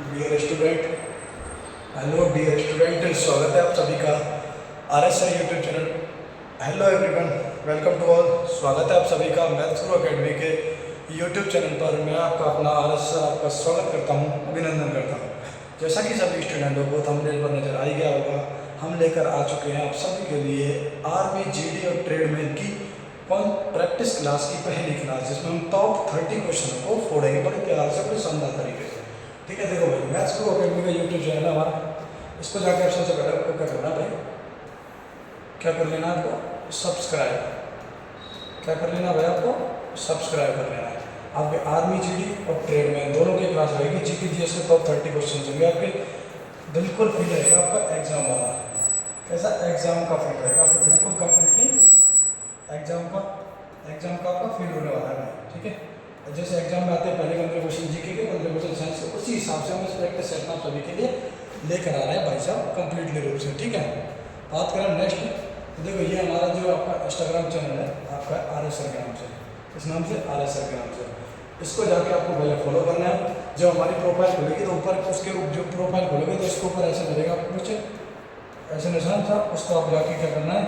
Dear student, hello dear student, स्वागत है आप सभी का R S I YouTube channel. Hello everyone, welcome to all. स्वागत है आप सभी का मैथ्स गुरु अकेडमी के यूट्यूब चैनल पर। मैं आपका अपना आर एस आपका स्वागत करता हूं, अभिनंदन करता हूं। जैसा कि सभी स्टूडेंटों को थंबनेल पर नजर आ ही गया होगा, हम लेकर आ चुके हैं आप सभी के लिए आर्मी, जीडी और ट्रेडमैन की प्रैक्टिस क्लास की पहली क्लास, जिसमें हम टॉप 30 क्वेश्चनों को फोड़ेंगे बड़े प्यार से, बड़े शानदार तरीके से। ठीक है, देखो भाई, मैथ्स गुरु अकेडमी का यूट्यूब चैनल है हमारा। इसको जाकर आप सबसे पहले आपको क्या करना है भाई, क्या कर लेना है आपको, सब्सक्राइब। क्या कर लेना भाई, आपको सब्सक्राइब कर लेना है। आपके आर्मी, जीडी और ट्रेडमैन दोनों की क्लास रहेगी। जीके जीएस के टॉप 30 क्वेश्चन होंगे आपके। बिल्कुल फील रहेगा आपका एग्जाम वाला। कैसा एग्जाम का फील रहेगा आपको, बिल्कुल कम्प्लीटली एग्जाम का आपका फील होने वाला है। ठीक है, जैसे एग्जाम में आते हैं पहले 15 क्वेश्चन जीके के, 15 क्वेश्चन साइंस के, उसी हिसाब से हम इस प्रैक्टिस सेट आप सभी के लिए लेकर आ रहे हैं भाई साहब, कंप्लीटली रूप से। ठीक है, बात करें नेक्स्ट, तो देखो ये हमारा जो आपका इंस्टाग्राम चैनल है आपका आर एस ग्राम से, इस नाम से आर एस ग्राम से। इसको जाके आपको पहले फॉलो करना है। जब हमारी प्रोफाइल खुलेगी तो ऊपर उसके जो प्रोफाइल खोलोगे तो इसके ऊपर ऐसे मिलेगा आपको कुछ ऐसे निशान था, उसको आप जाके क्या करना है,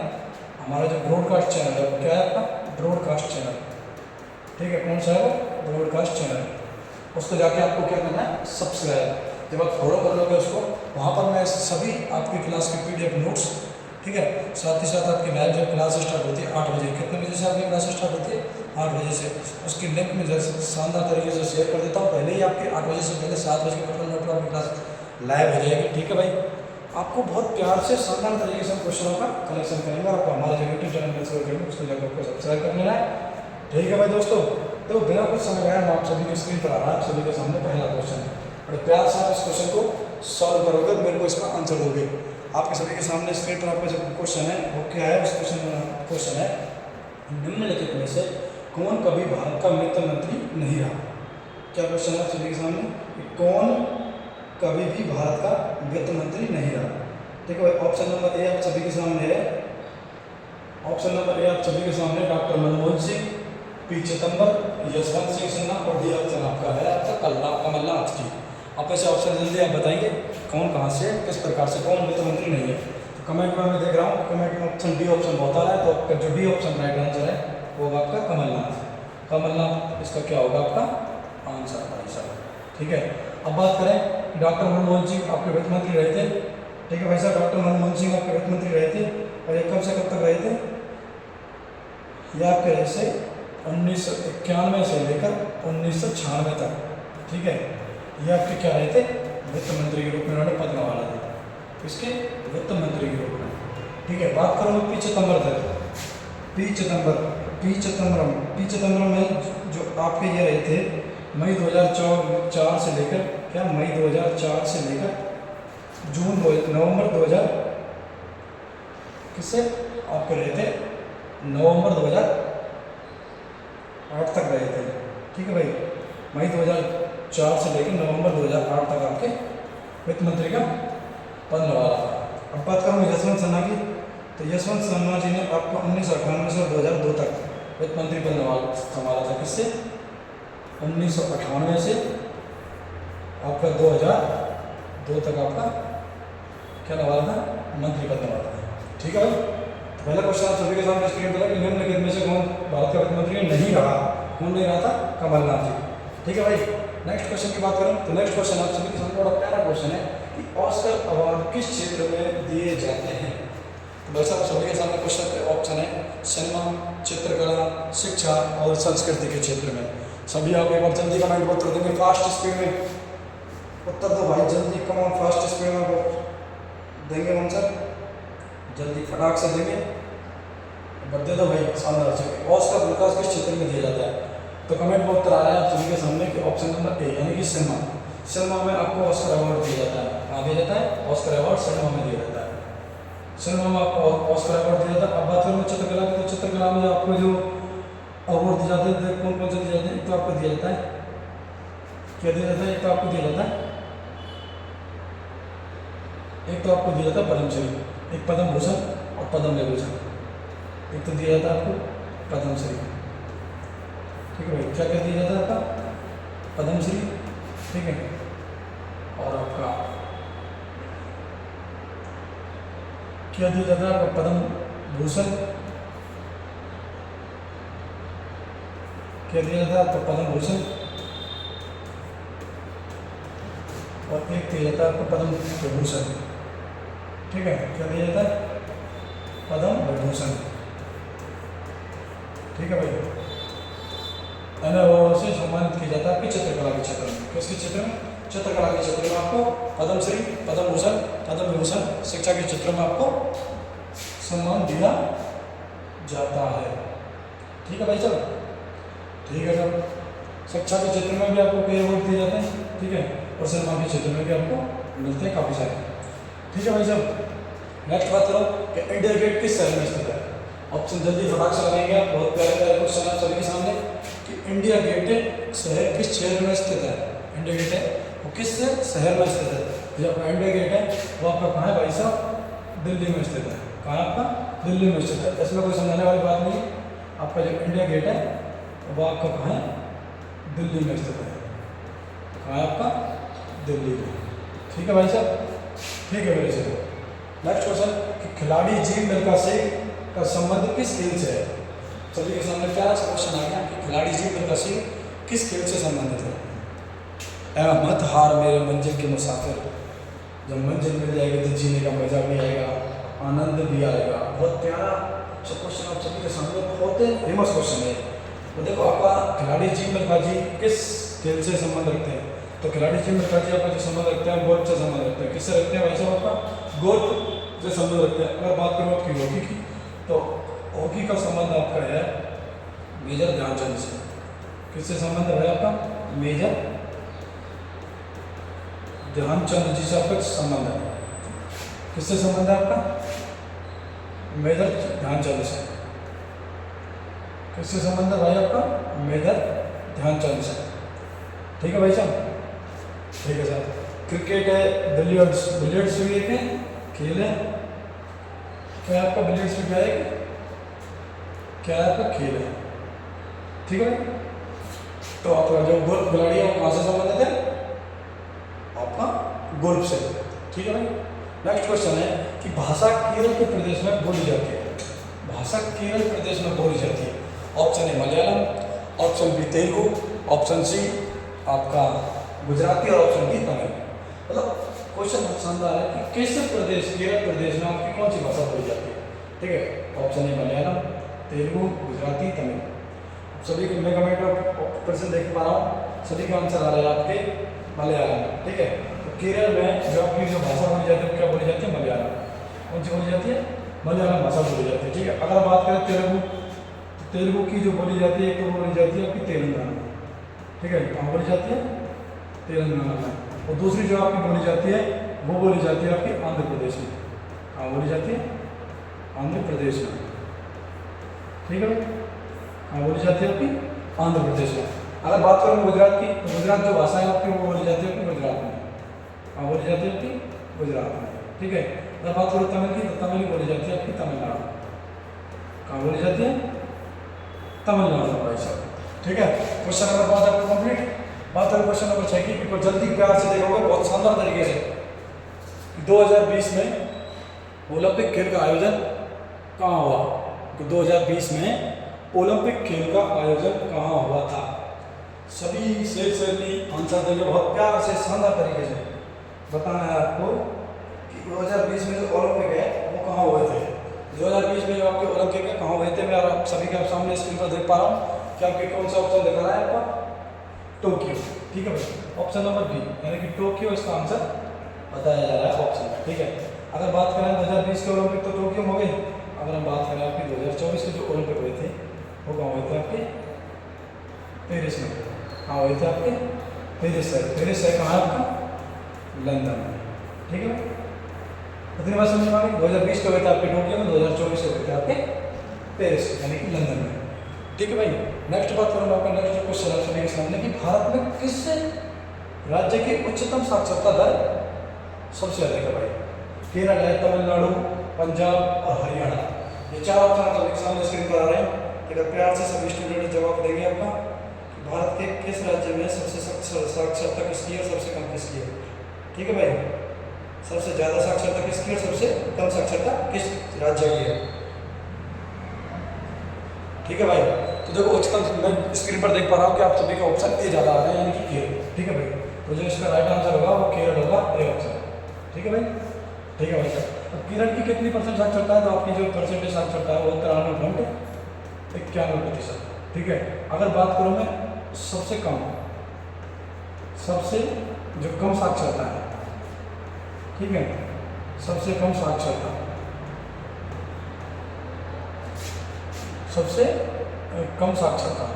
हमारा जो ब्रॉडकास्ट चैनल है वो क्या है आपका, ब्रॉडकास्ट चैनल। ठीक है, कौन सा है वो, ब्रॉडकास्ट चैनल। उसको जाके आपको क्या करना है, सब्सक्राइब। जब आप फॉलो कर लोगे उसको, वहाँ पर मैं सभी आपकी क्लास के पीडीएफ नोट्स, ठीक है, साथ ही साथ आपकी लाइव जब क्लास स्टार्ट होती है 8 बजे, कितने बजे से आपकी क्लास स्टार्ट होती है, 8 बजे से, उसकी लिंक में जैसे शानदार तरीके से शेयर कर देता हूँ। पहले ही आपके 8 बजे से पहले 7 बजे के मिनट पर आपकी क्लास लाइव हो जाएगी। ठीक है भाई, आपको बहुत प्यार से शानदार तरीके से क्वेश्चनों का कलेक्शन करेंगे। आपको हमारा जो यूट्यूब चैनल में शुरू करेंगे उसको जाकर आपको सब्सक्राइब कर लेना है। ठीक है भाई दोस्तों, तो बिना कुछ समय गया आप सभी की स्क्रीन पर आ रहा है, आप सभी के सामने पहला क्वेश्चन है, और प्यार से आप इस क्वेश्चन को सॉल्व करोगे, मेरे को इसका आंसर दोगे। आपके सभी के सामने स्क्रीन पर आपका जो क्वेश्चन है वो क्या है, उस क्वेश्चन है, निम्नलिखित में से कौन कभी भारत का वित्त मंत्री नहीं रहा। क्या क्वेश्चन है आप सभी के सामने, कौन कभी भी भारत का वित्त मंत्री नहीं रहा। देखो ऑप्शन नंबर ए आप सभी के सामने है, ऑप्शन नंबर ए आप सभी के सामने डॉक्टर मनमोहन सिंह, पी चिदम्बर, यशवंत सिंह सिन्हा, और डी ऑप्शन आपका है आपका कमलनाथ जी। आप ऐसे ऑप्शन जल्दी आप बताएंगे कौन कहाँ से किस प्रकार से कौन वित्त मंत्री नहीं है। तो कमेंट में मैं देख रहा हूँ, कमेंट में ऑप्शन डी ऑप्शन बहुत आ रहा है, तो आपका जो डी ऑप्शन राइट आंसर है वो होगा आपका कमलनाथ। कमलनाथ इसका क्या होगा आपका आंसर भाई साहब। ठीक है, अब बात करें डॉक्टर मनमोहन सिंह आपके वित्त मंत्री रहे थे। ठीक है भाई साहब, डॉक्टर मनमोहन सिंह आपके वित्त मंत्री रहे थे, और ये कब से कब तक रहे थे, ये आपके रहे से 1991 से लेकर 1996 तक। ठीक है, ये आपके क्या रहे थे, वित्त मंत्री के रूप में उन्होंने पद संभाला था, इसके वित्त मंत्री के रूप में। ठीक है, बात करूँ पी चिदम्बर तक, पी चिदम्बरम में जो आपके ये रहे थे मई 2004 से लेकर क्या, मई 2004 से लेकर नवंबर 2000 किससे आपके रहे थे, नवंबर 2008 तक रहे थे। ठीक है भाई, मई 2004 से लेकर नवंबर 2008 तक आपके वित्त मंत्री का पद निभाया था। अब बात करूँ यशवंत सिन्हा की, तो यशवंत सिन्हा जी ने आपको 1998 से 2002 तक वित्त मंत्री पद संभाला था। किससे, 1998 से आपका 2002 तक आपका क्या निभाला था, मंत्री पद निभाला था। ठीक है भाई, तो पहला क्वेश्चन आप सभी के सामने स्क्रीन पर है कि निम्नलिखित में से कौन भारत का वित्त मंत्री नहीं रहा, कौन नहीं रहा था, कमलनाथ जी। ठीक है भाई, नेक्स्ट क्वेश्चन की बात करूं तो नेक्स्ट क्वेश्चन आप सभी के सामने बड़ा प्यारा क्वेश्चन है कि ऑस्कर अवार्ड किस क्षेत्र में दिए जाते हैं। तो वैसा आप सभी के सामने क्वेश्चन ऑप्शन है सिनेमा, चित्रकला, शिक्षा और संस्कृति के क्षेत्र में। सभी आप एक बार जल्दी कमेंट उत्तर देंगे, फास्ट स्पीड में उत्तर दो भाई, जल्दी कम ऑन, फास्ट स्पीड में देंगे आंसर, जल्दी फटाक से देंगे, दे दो भाई, शानदार से। ऑस्कर पुरस्कार किस क्षेत्र में दिया जाता है, तो कमेंट में उत्तर आ रहा है आप सभी के सामने कि ऑप्शन नंबर ए यानी कि सिनेमा। सिनेमा में आपको ऑस्कर अवार्ड दिया जाता है, कहाँ दिया जाता है, ऑस्कर अवार्ड सिनेमा में दिया जाता है, सिनेमा में आपको ऑस्कर अवार्ड दिया जाता है। अब बात करूँ चित्रकला की, तो चित्रकला में आपको जो अवार्ड दिए जाते हैं कौन कौन से दिए जाते हैं, एक तो आपको दिया जाता है, क्या दिया जाता है, एक तो आपको दिया जाता है, एक तो आपको दिया जाता है पद्मश्री, एक पद्म भूषण और पद्म विभूषण, एक तो दिया जाता है आपको पद्मश्री। ठीक है भाई, क्या क्या दिया जाता है आपका, पद्मश्री। ठीक है, और आपका क्या दिया जाता है आपका पद्म भूषण, क्या दिया जाता है आपका पद्म भूषण, और एक दिया जाता है आपको पद्म विभूषण। ठीक है, क्या दिया जाता है पद्म विभूषण। ठीक है भाई, अवार्ड से सम्मानित किया जाता है आपकी चित्रकला के क्षेत्र में। किसके क्षेत्र में? चित्रकला के क्षेत्र में आपको पद्मश्री, पद्म भूषण, पद्म विभूषण, शिक्षा के क्षेत्र में आपको सम्मान दिया जाता है। ठीक है भाई, चलो ठीक है सर। शिक्षा के क्षेत्र में भी आपको कई अवार्ड दिए जाते हैं। ठीक है, और सम्मान के क्षेत्र में भी आपको मिलते हैं काफ़ी सारे। ठीक है भाई साहब, नेक्स्ट बात करो कि इंडिया गेट किस शहर में स्थित है। ऑप्शन जल्दी फटाक से लगाएंगे आप, बहुत प्यारे प्यारे क्वेश्चन आप सभी के सामने कि इंडिया गेट शहर किस शहर में स्थित है। इंडिया गेट है वो किस शहर में स्थित है। जो आपका इंडिया गेट है वो आपका कहाँ है भाई साहब? दिल्ली में स्थित है। कहाँ है आपका? दिल्ली में स्थित है। इसमें कोई समझाने वाली बात नहीं है। आपका जो इंडिया गेट है वो आपका कहाँ है? दिल्ली में स्थित है। कहाँ है आपका? दिल्ली में। ठीक है भाई साहब, ठीक है मेरे से। नेक्स्ट क्वेश्चन कि खिलाड़ी जी मिल्खा सिंह का संबंध किस खेल से है। सभी के सामने प्यारा सा क्वेश्चन आ गया कि खिलाड़ी जी मिल्खा सिंह किस खेल से संबंधित है। मत हार मेरे मंजिल के मुसाफिर, जब मंजिल मिल जाएगी तो जीने का मजा भी आएगा, आनंद भी आएगा। बहुत प्यारा सा क्वेश्चन आप सभी के सामने, बहुत फेमस क्वेश्चन है। तो देखो आपका खिलाड़ी जी मिल्खा जी किस खेल से संबंध रखते हैं। तो खिलाड़ी जी मिल्खा जी आपका जो संबंध रखते हैं गोल्फ से संबंध रखते हैं। किससे रखते हैं भाई साहब? आपका गोल्फ से संबंध रखते हैं। अगर बात करूँ आपकी हॉकी की, तो हॉकी का संबंध आपका है मेजर ध्यानचंद से। किससे संबंध है आपका? मेजर ध्यानचंद जी से आपका संबंध है। किससे संबंध है आपका? मेजर ध्यानचंद से। किससे संबंध है भाई आपका? मेजर ध्यानचंद से। ठीक है भाई साहब, ठीक है सर। क्रिकेट है, बिलियर्ड्स, बिलियर्ड्स भी एक खेल है। क्या आपका बिलियर्ड्स भी क्या है? क्या आपका खेल है। ठीक है भाई, तो आपका जो गोल्फ खिलाड़ी है वो कहाँ से संबंधित है? आपका गोल्फ से। ठीक है भाई, नेक्स्ट क्वेश्चन है कि भाषा केरल के प्रदेश में बोली जाती है। भाषा केरल प्रदेश में बोली जाती है। Option A Malayalam, option B Telugu, option C आपका गुजराती और ऑप्शन डी तमिल। मतलब क्वेश्चन बहुत शानदार है कि किस प्रदेश, केरल प्रदेश में आपकी कौन सी भाषा बोली जाती है। ठीक है, ऑप्शन ए मलयालम, तेलुगु, गुजराती, तमिल। सभी को मैं कमेंट में प्रश्न देख पा रहा हूँ, सभी का आंसर आ रहा है आपके मलयालम। ठीक है, तो केरल में जो आपकी जो भाषा बोली जाती है क्या बोली जाती है? मलयालम। कौन सी बोली जाती है? मलयालम भाषा बोली जाती है। ठीक है, अगर बात करें तेलुगु, तो तेलुगु की जो बोली जाती है तो बोली जाती है आपकी तेलंगाना। ठीक है, कहाँ बोली जाती है? तेलंगाना में। और दूसरी जो आपकी बोली जाती है वो बोली जाती है आपकी आंध्र प्रदेश में। कहाँ बोली जाती है? आंध्र प्रदेश में। ठीक है, कहाँ बोली जाती है आपकी? आंध्र प्रदेश में। अगर बात करूँ गुजरात की, तो गुजरात जो भाषा है आपकी वो बोली जाती है आपकी गुजरात में। कहाँ बोली जाती है आपकी? गुजरात में। ठीक है, अगर बात करूँ तमिल की, तो तमिल बोली जाती है आपकी तमिलनाडु। कहाँ बोली जाती है? तमिलनाडु भाई साहब। ठीक है, क्वेश्चन नंबर 5 आपको कंप्लीट। बात करें क्वेश्चन नंबर 6 की, बिल्कुल जल्दी प्यार से देखोगे बहुत शानदार तरीके से। 2020 में ओलंपिक खेल का आयोजन कहाँ हुआ? तो 2020 में ओलंपिक खेल का आयोजन कहाँ हुआ था? सभी से आंसर देंगे बहुत प्यार से शानदार तरीके से। बताना है आपको कि 2020 में जो ओलंपिक है वो कहाँ हुए थे। 2020 में जो आपके ओलंपिक है कहाँ हुए थे, मैं आप सभी के आप सामने स्क्रीन पर देख पा रहा हूँ कि आपके कौन सा ऑप्शन दिखा रहा है आपका? टोक्यो। ठीक है भाई, ऑप्शन नंबर बी यानी कि टोक्यो इसका आंसर बताया जा रहा है ऑप्शन में। ठीक है, अगर बात करें 2020 के ओलंपिक तो टोक्यो हो गई। अगर हम बात करें आपकी 2024 के जो ओलंपिक हुए थे वो कहाँ हुए थे आपके? पेरिस में। कहाँ हुए थे आपके? पेरिस है। पेरिस है कहाँ आपका? लंदन में। ठीक है, कितनी बात समझ में आ गई? 2020 के हुए थे आपके टोक्यो में, 2024 के हुए थे आपके पेरिस यानी कि लंदन में। ठीक है भाई, नेक्स्ट बात करूँ आपका नेक्स्ट क्वेश्चन आप सभी के सामने कि भारत में किस राज्य की उच्चतम साक्षरता दर सबसे अधिक है भाई? केरल है, तमिलनाडु, पंजाब और हरियाणा। ये चार ऑप्शन आप सभी के सामने स्क्रीन पर आ रहे हैं। अगर प्यार से सभी स्टूडेंट जवाब देंगे आपका कि भारत के किस राज्य में सबसे साक्षरता किसकी है, सबसे कम किसकी है। ठीक है भाई, सबसे ज़्यादा साक्षरता किसकी है, सबसे कम साक्षरता किस राज्य की है। ठीक है भाई, तो देखो आजकल मैं स्क्रीन पर देख पा रहा हूँ कि आप सभी का ऑप्शन ए ज़्यादा आ रहा है, यानी कि केरल। ठीक है भाई, तो जो इसका राइट आंसर होगा वो केरल होगा, ए ऑप्शन। ठीक है भाई, ठीक है भाई साहब। अब केरल की कितनी परसेंट साक्षरता है, तो आपकी जो परसेंटेज साक्षरता है वो 93.91%। ठीक है, अगर बात करूँ मैं सबसे कम, सबसे जो कम साक्षरता है, ठीक है, सबसे कम साक्षरता, सबसे कम साक्षरता,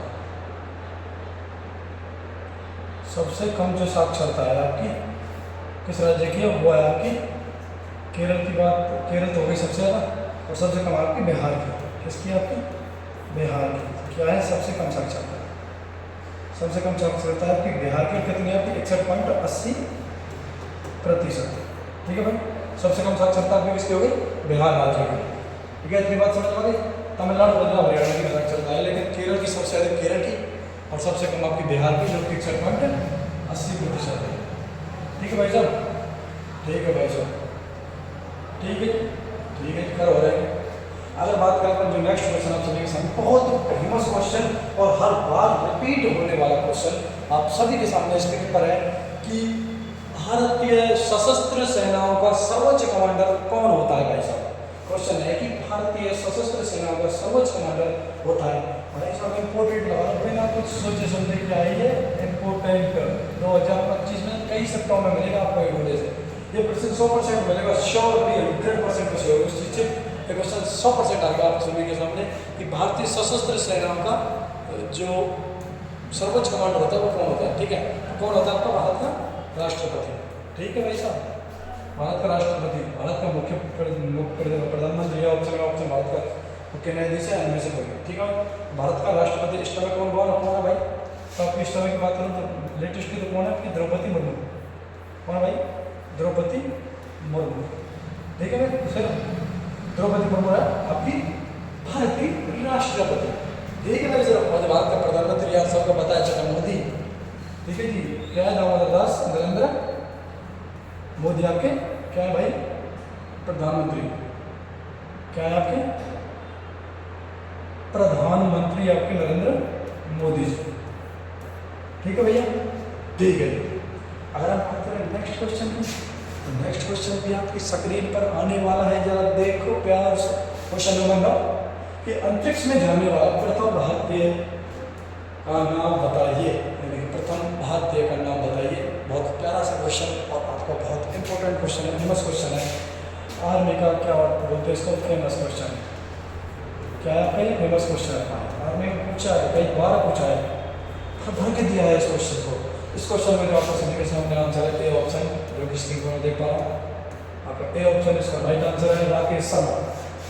सबसे कम जो साक्षरता है आपकी किस राज्य की है, वो है आपकी केरल की बात, केरल तो हो गई सबसे ज़्यादा, और सबसे कम आपकी बिहार की। किसकी आपकी, बिहार की। क्या है सबसे कम साक्षरता, सबसे कम साक्षरता है आपकी बिहार की, कितनी है आपकी 61.80%। ठीक है भाई, सबसे कम साक्षरता आपकी किसकी हो गई, बिहार राज्य की। ठीक है, इतनी बात समझ में आ गई। तमिलनाडु, पंजाब, हरियाणा की साक्षरता है, लेकिन केरल की सबसे अधिक केरल की, और सबसे कम आपकी बिहार की, जो कि 61.80% है। ठीक है भाई साहब, ठीक है भाई साहब, ठीक है, ठीक है, कर हो रहा है। अगर बात करें अपन जो नेक्स्ट क्वेश्चन आप सभी के सामने, बहुत फेमस क्वेश्चन और हर बार रिपीट होने वाला क्वेश्चन आप सभी के सामने स्क्रीन पर है कि भारतीय सशस्त्र सेनाओं का सर्वोच्च कमांडर कौन होता है भाई साहब। क्वेश्चन है कि भारतीय सशस्त्र सेनाओं का सर्वोच्च कमांडर होता है भाई साहब। इम्पोर्टेंट लगा रहा बिना कुछ सोचे समझे क्या है ये इम्पोर्टेंट। 2025 में कई सप्ताहों में मिलेगा आपको एक बोले से ये प्रश्न 100% मिलेगा, श्योरली 100% खुशी होगी उस चीज़ से। ये क्वेश्चन 100% आएगा आप सभी के सामने कि भारतीय सशस्त्र सेनाओं का जो सर्वोच्च कमांडर होता है वो कौन होता है। ठीक है, कौन होता है आपका, भारत का राष्ट्रपति। ठीक है भाई साहब, भारत का राष्ट्रपति, भारत का मुख्य प्रधानमंत्री या ऑप्शन भारत का मुख्य न्यायाधीश है, इनमें से कोई। ठीक है, भारत का राष्ट्रपति इस समय कौन है भाई। तो आपकी इस समय की बात करूँ तो लेटेस्ट की तो कौन है आपकी, द्रौपदी मुर्मू। कौन है भाई, द्रौपदी मुर्मू। ठीक है भाई, सर द्रौपदी मुर्मू है आपकी भारतीय राष्ट्रपति। ठीक है भाई सर, और भारत का प्रधानमंत्री यार सबको पता है, चाचा मोदी। ठीक है जी, क्या है, दामोदर दास नरेंद्र मोदी आपके क्या है भाई, प्रधानमंत्री। क्या है आपके प्रधानमंत्री, आपके नरेंद्र मोदी जी। ठीक है भैया, ठीक है। अगर हम बात करें नेक्स्ट क्वेश्चन की, तो नेक्स्ट क्वेश्चन भी आपकी स्क्रीन पर आने वाला है, जरा देखो प्यार से। क्वेश्चन नंबर 9 कि अंतरिक्ष में जाने वाला प्रथम भारतीय का नाम बताइए, यानी कि प्रथम भारतीय का नाम बताइए। बहुत प्यारा सा क्वेश्चन और आपका बहुत इंपॉर्टेंट क्वेश्चन है, फेमस क्वेश्चन है। आर्मी का क्या बोलते हैं इसको, फेमस क्वेश्चन है। क्या है आपका, ये फेमस क्वेश्चन है, आर्मी में पूछा है, कई बार पूछा है, भर के दिया है इस क्वेश्चन को। इस क्वेश्चन में जो आपको सभी के सामने आंसर है ए ऑप्शन, जो कि स्क्रीन पर देख पा रहा हूँ आपका ए ऑप्शन इसका राइट आंसर है, राकेश शर्मा,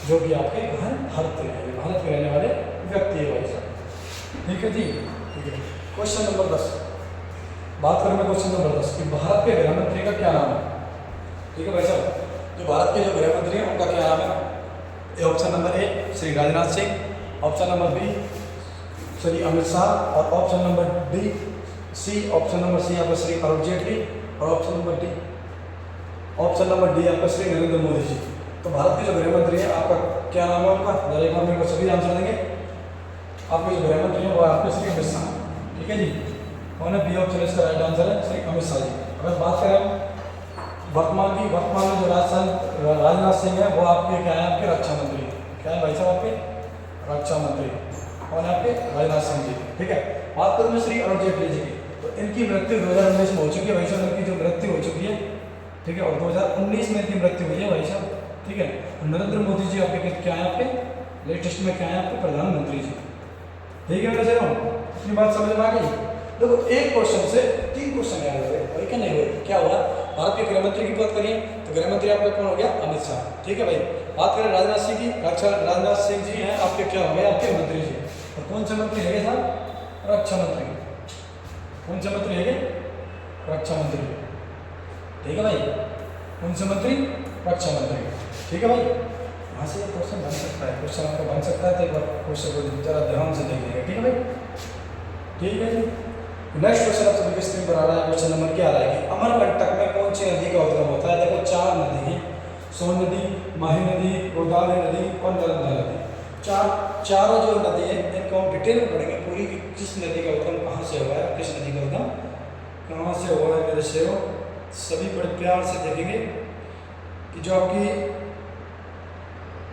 जो कि आपके भारत के रहने वाले व्यक्ति है भाई साहब। ठीक है जी, ठीक है। क्वेश्चन नंबर 10 बात करें मैं, क्वेश्चन नंबर 10 कि भारत के गृह मंत्री का क्या नाम है। ठीक है भाई साहब, जो भारत के जो गृह मंत्री हैं उनका क्या नाम है। A option number A Shri Rajnath Singh, option number B Shri Amit Shah, और option number D C, option number C आपका श्री अरुण जेटली, और ऑप्शन नंबर डी आपका श्री नरेंद्र मोदी जी। तो भारत के जो गृह मंत्री हैं आपका क्या नाम है उनका, जरा एक बार मेरे को सभी आंसर देंगे। आपके जो गृह मंत्री हैं वो आपके श्री अमित शाह। ठीक है जी, कौन है, बी ऑप्शन इसका राइट आंसर है श्री अमित शाह जी। अगर बात करें वर्तमान में जो राजनाथ सिंह है वो आपके क्या है, आपके रक्षा मंत्री। क्या है भाई साहब, आपके रक्षा मंत्री कौन है, आपके राजनाथ सिंह जी। ठीक है, बात करूँ मैं श्री अरुण जेटली जी की, तो इनकी मृत्यु 2019 में हो चुकी है भाई साहब, इनकी जो मृत्यु हो चुकी है। ठीक है, और 2019 में इनकी मृत्यु हुई है भाई साहब। ठीक है, नरेंद्र मोदी जी आपके क्या है, आपके लेटेस्ट में क्या है, आपके प्रधानमंत्री जी। ठीक है, मैं इतनी बात समझ में आ गई। देखो एक क्वेश्चन से 3 क्वेश्चन याद हो गए, क्या नहीं हुए, क्या हुआ। भारत के गृह मंत्री की बात करिए तो गृह मंत्री आपका कौन हो गया, अमित शाह। ठीक है भाई, बात करें राजनाथ सिंह की, राजनाथ सिंह जी हैं आपके क्या हो गए, आपके मंत्री जी। और कौन से मंत्री है साहब, रक्षा मंत्री। कौन से मंत्री है, रक्षा मंत्री। ठीक है भाई, कौन से मंत्री, रक्षा मंत्री। ठीक है भाई, यहाँ से क्वेश्चन बन सकता है, क्वेश्चन आपका बन सकता है, तो एक बार क्वेश्चन को जरा ध्यान से देखिएगा। ठीक है भाई, ठीक है जी। नेक्स्ट क्वेश्चन आप सभी के स्क्रीन पर आ रहा है। क्वेश्चन नंबर क्या आ रहा है कि अमरकंटक में कौन सी नदी का उद्गम होता है? देखो 4 नदी हैं, सोन नदी, माही नदी, गोदावरी नदी और नर्मदा नदी। चारों जो नदी है इनको हम डिटेल में पढ़ेंगे पूरी कि किस नदी का उद्गम कहाँ से हुआ है, किस नदी का उद्गम कहाँ से हुआ है मेरे सेवो। सभी बड़े प्यार से देखेंगे कि जो आपकी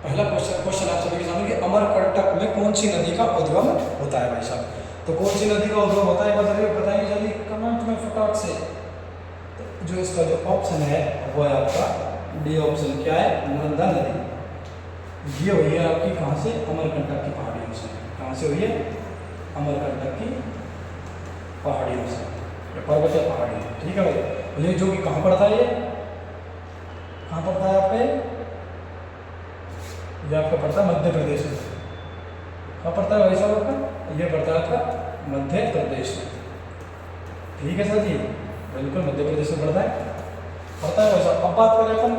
पहला क्वेश्चन आप सभी के सामने कि अमरकंटक में कौन सी नदी का उद्गम होता है भाई साहब। तो कौन सी नदी का उद्गम होता है बताइए जल्दी कमेंट में फटाक से। तो जो इसका जो ऑप्शन है वो है आपका डी ऑप्शन, क्या है? नर्मदा नदी। ये हुई है आपकी कहाँ से? अमरकंटक की पहाड़ियों से। कहाँ से हुई है? अमरकंटक की पहाड़ियों से, पर्वत या पहाड़ी, ठीक है भाई। ये जो कि कहाँ पड़ता है, ये कहाँ पड़ता है आपके? ये आपका पड़ता है मध्य प्रदेश में। कहाँ पड़ता है भाई साहब आपका? ये पड़ता है आपका मध्य प्रदेश में, ठीक है सर जी, बिल्कुल मध्य प्रदेश में पड़ता है भाई साहब। अब बात करें अपन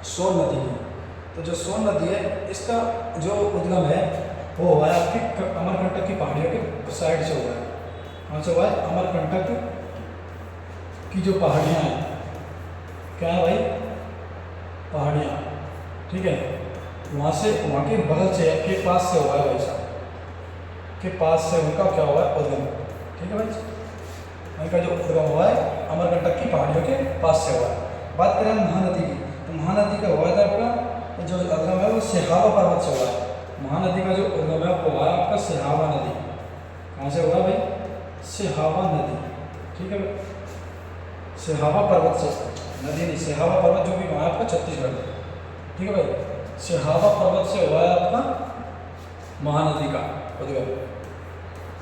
सोन नदी की। तो जो सोन नदी है इसका जो उद्गम है वो हुआ है आपकी अमरकंटक की पहाड़ियों के साइड से हुआ है। कहाँ से हुआ है? अमरकंटक की जो पहाड़ियाँ हैं, क्या है भाई? पहाड़ियाँ, ठीक है, वहाँ से, वहाँ के बगल से, के पास से हुआ है भाई साहब, के पास से उनका क्या हुआ है? उद्गम, ठीक है भाई। उनका जो उद्गम हुआ है अमरकंटक की पहाड़ियों के पास से हुआ है। बात करें महानदी की, तो महानदी का हुआ था आपका जो उद्गम है वो सिहावा पर्वत से हुआ है। महानदी का जो उद्गम है वो हुआ है आपका सिहावा नदी। कहाँ से हुआ भाई? सिहावा नदी, ठीक है भाई। सिहावा पर्वत से, नदी नहीं, सिहावा पर्वत जो भी वहाँ आपका छत्तीसगढ़ में, ठीक है भाई। सिहावा पर्वत से हुआ है आपका महानदी का उद्गम,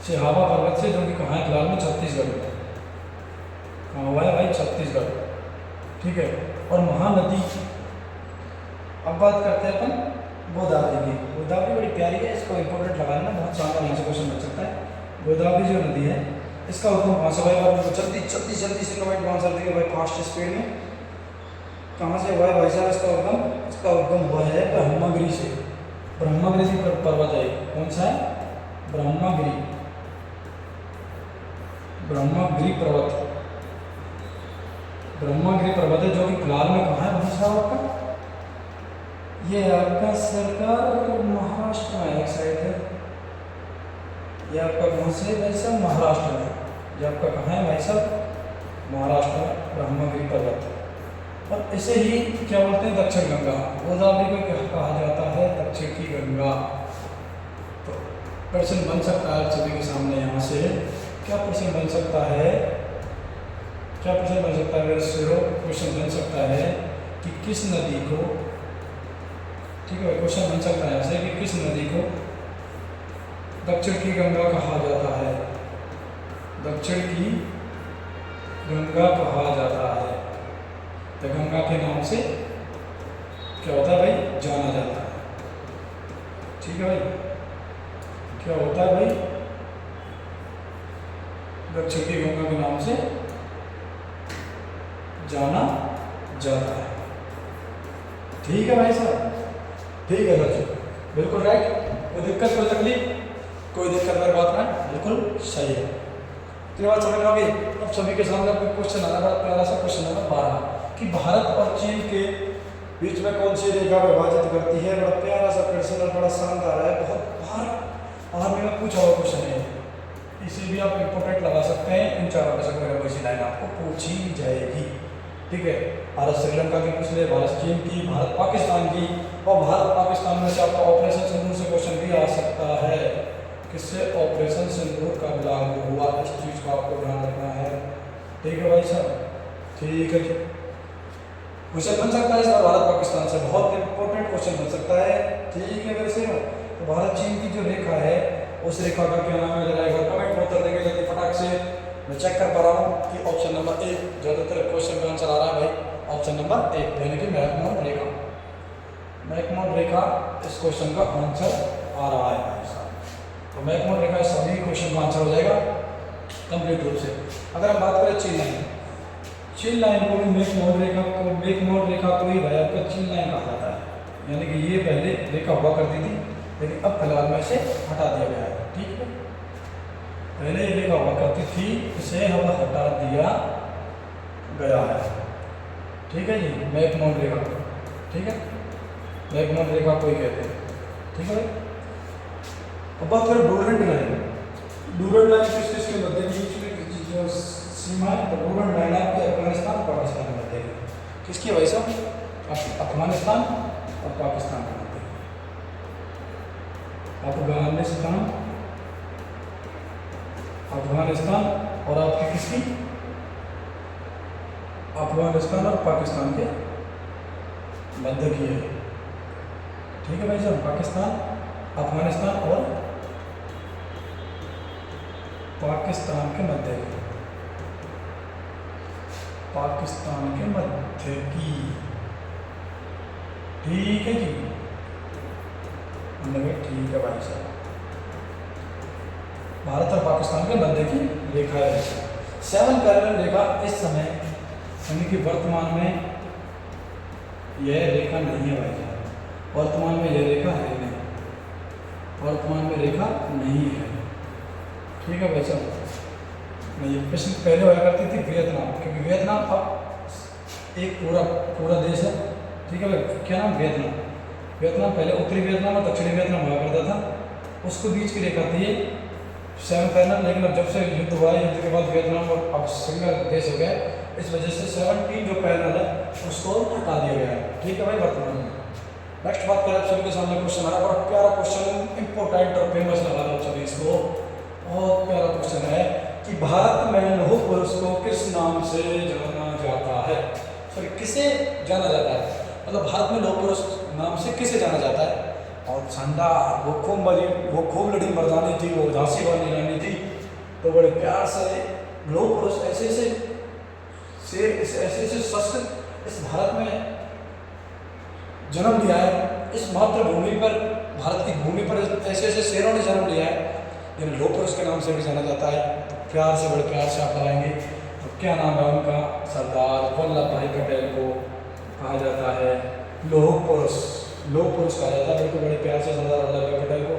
सिहावा पर्वत से, जो कि कहाँ है? फिलहाल में छत्तीसगढ़ में। कहाँ हुआ है भाई? छत्तीसगढ़, ठीक है। और महानदी, अब बात करते हैं अपन गोदावरी की। गोदावरी बड़ी प्यारी है, इसको इंपॉर्टेंट लगाना, बहुत शानदार यहाँ से क्वेश्चन बन सकता है। गोदावरी जो नदी है इसका उद्गम कहाँ से हुआ है? जल्दी से कमेंट में आंसर देंगे भाई, फास्ट स्पीड में। कहाँ से हुआ है भाई साहब इसका उद्गम? इसका उद्गम हुआ है ब्रह्मगिरी से। ब्रह्मगिरी पर्वत है, कौन सा है? ब्रह्मगिरी, ब्रह्मगिरी पर्वत, ब्रह्मगिरी पर्वत है, जो कि फिलहाल में कहाँ है भाई साहब आपका? ये आपका सरकार महाराष्ट्र में है, साइड है ये आपका। कहाँ से भाई साहब? महाराष्ट्र में। ये आपका कहाँ है भाई साहब? महाराष्ट्र में, ब्रह्मगिरी पर्वत। और इसे ही क्या बोलते हैं? दक्षिण गंगा। गोदावरी को क्या कहा जाता है? दक्षिण की गंगा। तो प्रश्न बन सकता है सभी के सामने यहाँ से, क्या प्रश्न बन सकता है? क्या प्रश्न बन सकता है? क्वेश्चन बन सकता है कि किस नदी को, ठीक है, क्वेश्चन बन सकता है ऐसे कि किस नदी को दक्षिण की गंगा कहा जाता है? दक्षिण की गंगा कहा जाता है। तो गंगा के नाम से क्या होता है भाई? जाना जाता है, ठीक है भाई। क्या होता है भाई? दक्षिण की गंगा के नाम से जाना जाता है, ठीक है भाई साहब, ठीक है सर जी, बिल्कुल राइट। कोई दिक्कत, कोई तकलीफ, कोई दिक्कत वाली बात ना, बिल्कुल सही है। तो ये बात समझ में आ गई। अब सभी के सामने आपको क्वेश्चन आ रहा है, बड़ा प्यारा सा क्वेश्चन नंबर 12 कि भारत और चीन के बीच में कौन सी रेखा विभाजित करती है? बड़ा प्यारा सा क्वेश्चन और बड़ा शानदार है, बहुत बार आर्मी में पूछा हुआ क्वेश्चन है। इसे भी आप इंपोर्टेंट लगा सकते हैं, इन चारों में से कोई ना कोई लाइन आपको पूछी जाएगी, ठीक है। भारत श्रीलंका की पूछ ले, भारत चीन की, भारत पाकिस्तान की, और भारत पाकिस्तान में से आपका ऑपरेशन सिंदूर से क्वेश्चन भी आ सकता है। किससे? ऑपरेशन सिंदूर का लागू हुआ, इस चीज़ का आपको ध्यान रखना है, ठीक है भाई साहब, ठीक है जी। क्वेश्चन बन सकता है इसका भारत पाकिस्तान से, बहुत इंपॉर्टेंट क्वेश्चन बन सकता है, ठीक है वैसे। तो भारत चीन की जो रेखा है उस रेखा का क्या नाम है? जरा एक बार कमेंट में उत्तर देंगे जल्दी फटाक से। मैं चेक कर पा रहा हूँ कि ऑप्शन नंबर 1 ज़्यादातर क्वेश्चन का आंसर आ रहा है भाई, ऑप्शन नंबर 1 यानी कि मैकमोहन रेखा। मैकमोहन रेखा इस क्वेश्चन का आंसर आ रहा है भाई साहब। तो मैकमोहन रेखा सभी क्वेश्चन का आंसर हो जाएगा कंप्लीट रूप से। अगर हम बात करें चीन लाइन, चीन लाइन को भी मैकमोहन रेखा को ही भाई आपका चीन लाइन कहा जाता है, यानी कि ये पहले रेखा हुआ करती थी लेकिन अब फिलहाल में इसे हटा दिया गया है, ठीक है। पहले ये रेखा हुआ करती थी, इसे अब हटा दिया गया है, ठीक है जी, मैकमोहन रेखा, ठीक है, मैकमोहन रेखा को ही कहते हैं, ठीक है भाई। अब बात करें डोरेंट लाइन। डोरेंट लाइन किस किस के मध्य बीच में जो सीमा है, तो डोरेंट लाइन आपकी अफगानिस्तान और पाकिस्तान के मध्य है। किसकी है भाई साहब? अफगानिस्तान और पाकिस्तान के मध्य। अफगानिस्तान, अफगानिस्तान और आपकी किसकी? अफगानिस्तान और पाकिस्तान के मध्य की है, ठीक है भाई साहब। पाकिस्तान, अफगानिस्तान और पाकिस्तान के मध्य की, पाकिस्तान के मध्य की, ठीक है जी। ठीक है भाई साहब, भारत और पाकिस्तान के मध्य की रेखा है। 7 पैरेलल रेखा इस समय यानी कि वर्तमान में यह रेखा नहीं है भाई साहब, वर्तमान में यह रेखा है नहीं, वर्तमान में रेखा नहीं है, ठीक है भाई साहब। ये प्रश्न पहले हुआ करती थी वियतनाम, क्योंकि वियतनाम अब एक पूरा देश है, ठीक है भाई। क्या नाम? वियतनाम। वियतनाम पहले उत्तरी वियतनाम और दक्षिणी वियतनाम हुआ करता था, उसको बीच की रेखा थी ये 7 पैरेलल। लेकिन अब जब से युद्ध हुआ, युद्ध के बाद वियतनाम और अब सिंगल देश हो गया, इस वजह से 17 जो पैरेलल है उसको हटा दिया गया है, ठीक है भाई, वर्तमान में। नेक्स्ट बात करें आप सभी के सामने क्वेश्चन आ रहा है, बड़ा प्यारा क्वेश्चन, इंपॉर्टेंट और फेमस लगा रहा हूँ सभी इसको। बहुत प्यारा क्वेश्चन है कि भारत में लौह पुरुष को किस नाम से जाना जाता है? सॉरी, किसे जाना जाता है, मतलब भारत में लौह पुरुष नाम से किसे जाना जाता है? और शानदार, वो खूब लड़ी मर्दानी थी, वो झांसी वाली रानी थी, तो बड़े प्यार से लौह पुरुष ऐसे शस्त्र इस भारत में जन्म लिया है, इस मातृभूमि पर, भारत की भूमि पर ऐसे ऐसे शेरों ने जन्म लिया है, जिन्हें लौह पुरुष के नाम से भी जाना जाता है। तो प्यार से, बड़े प्यार से आप लगाएंगे। तो क्या नाम है उनका? सरदार वल्लभ भाई पटेल को कहा जाता है लौह पुरुष, लौह पुरुष कहा जाता है, बिल्कुल बड़े प्यार से सरदार वल्लभ भाई पटेल को।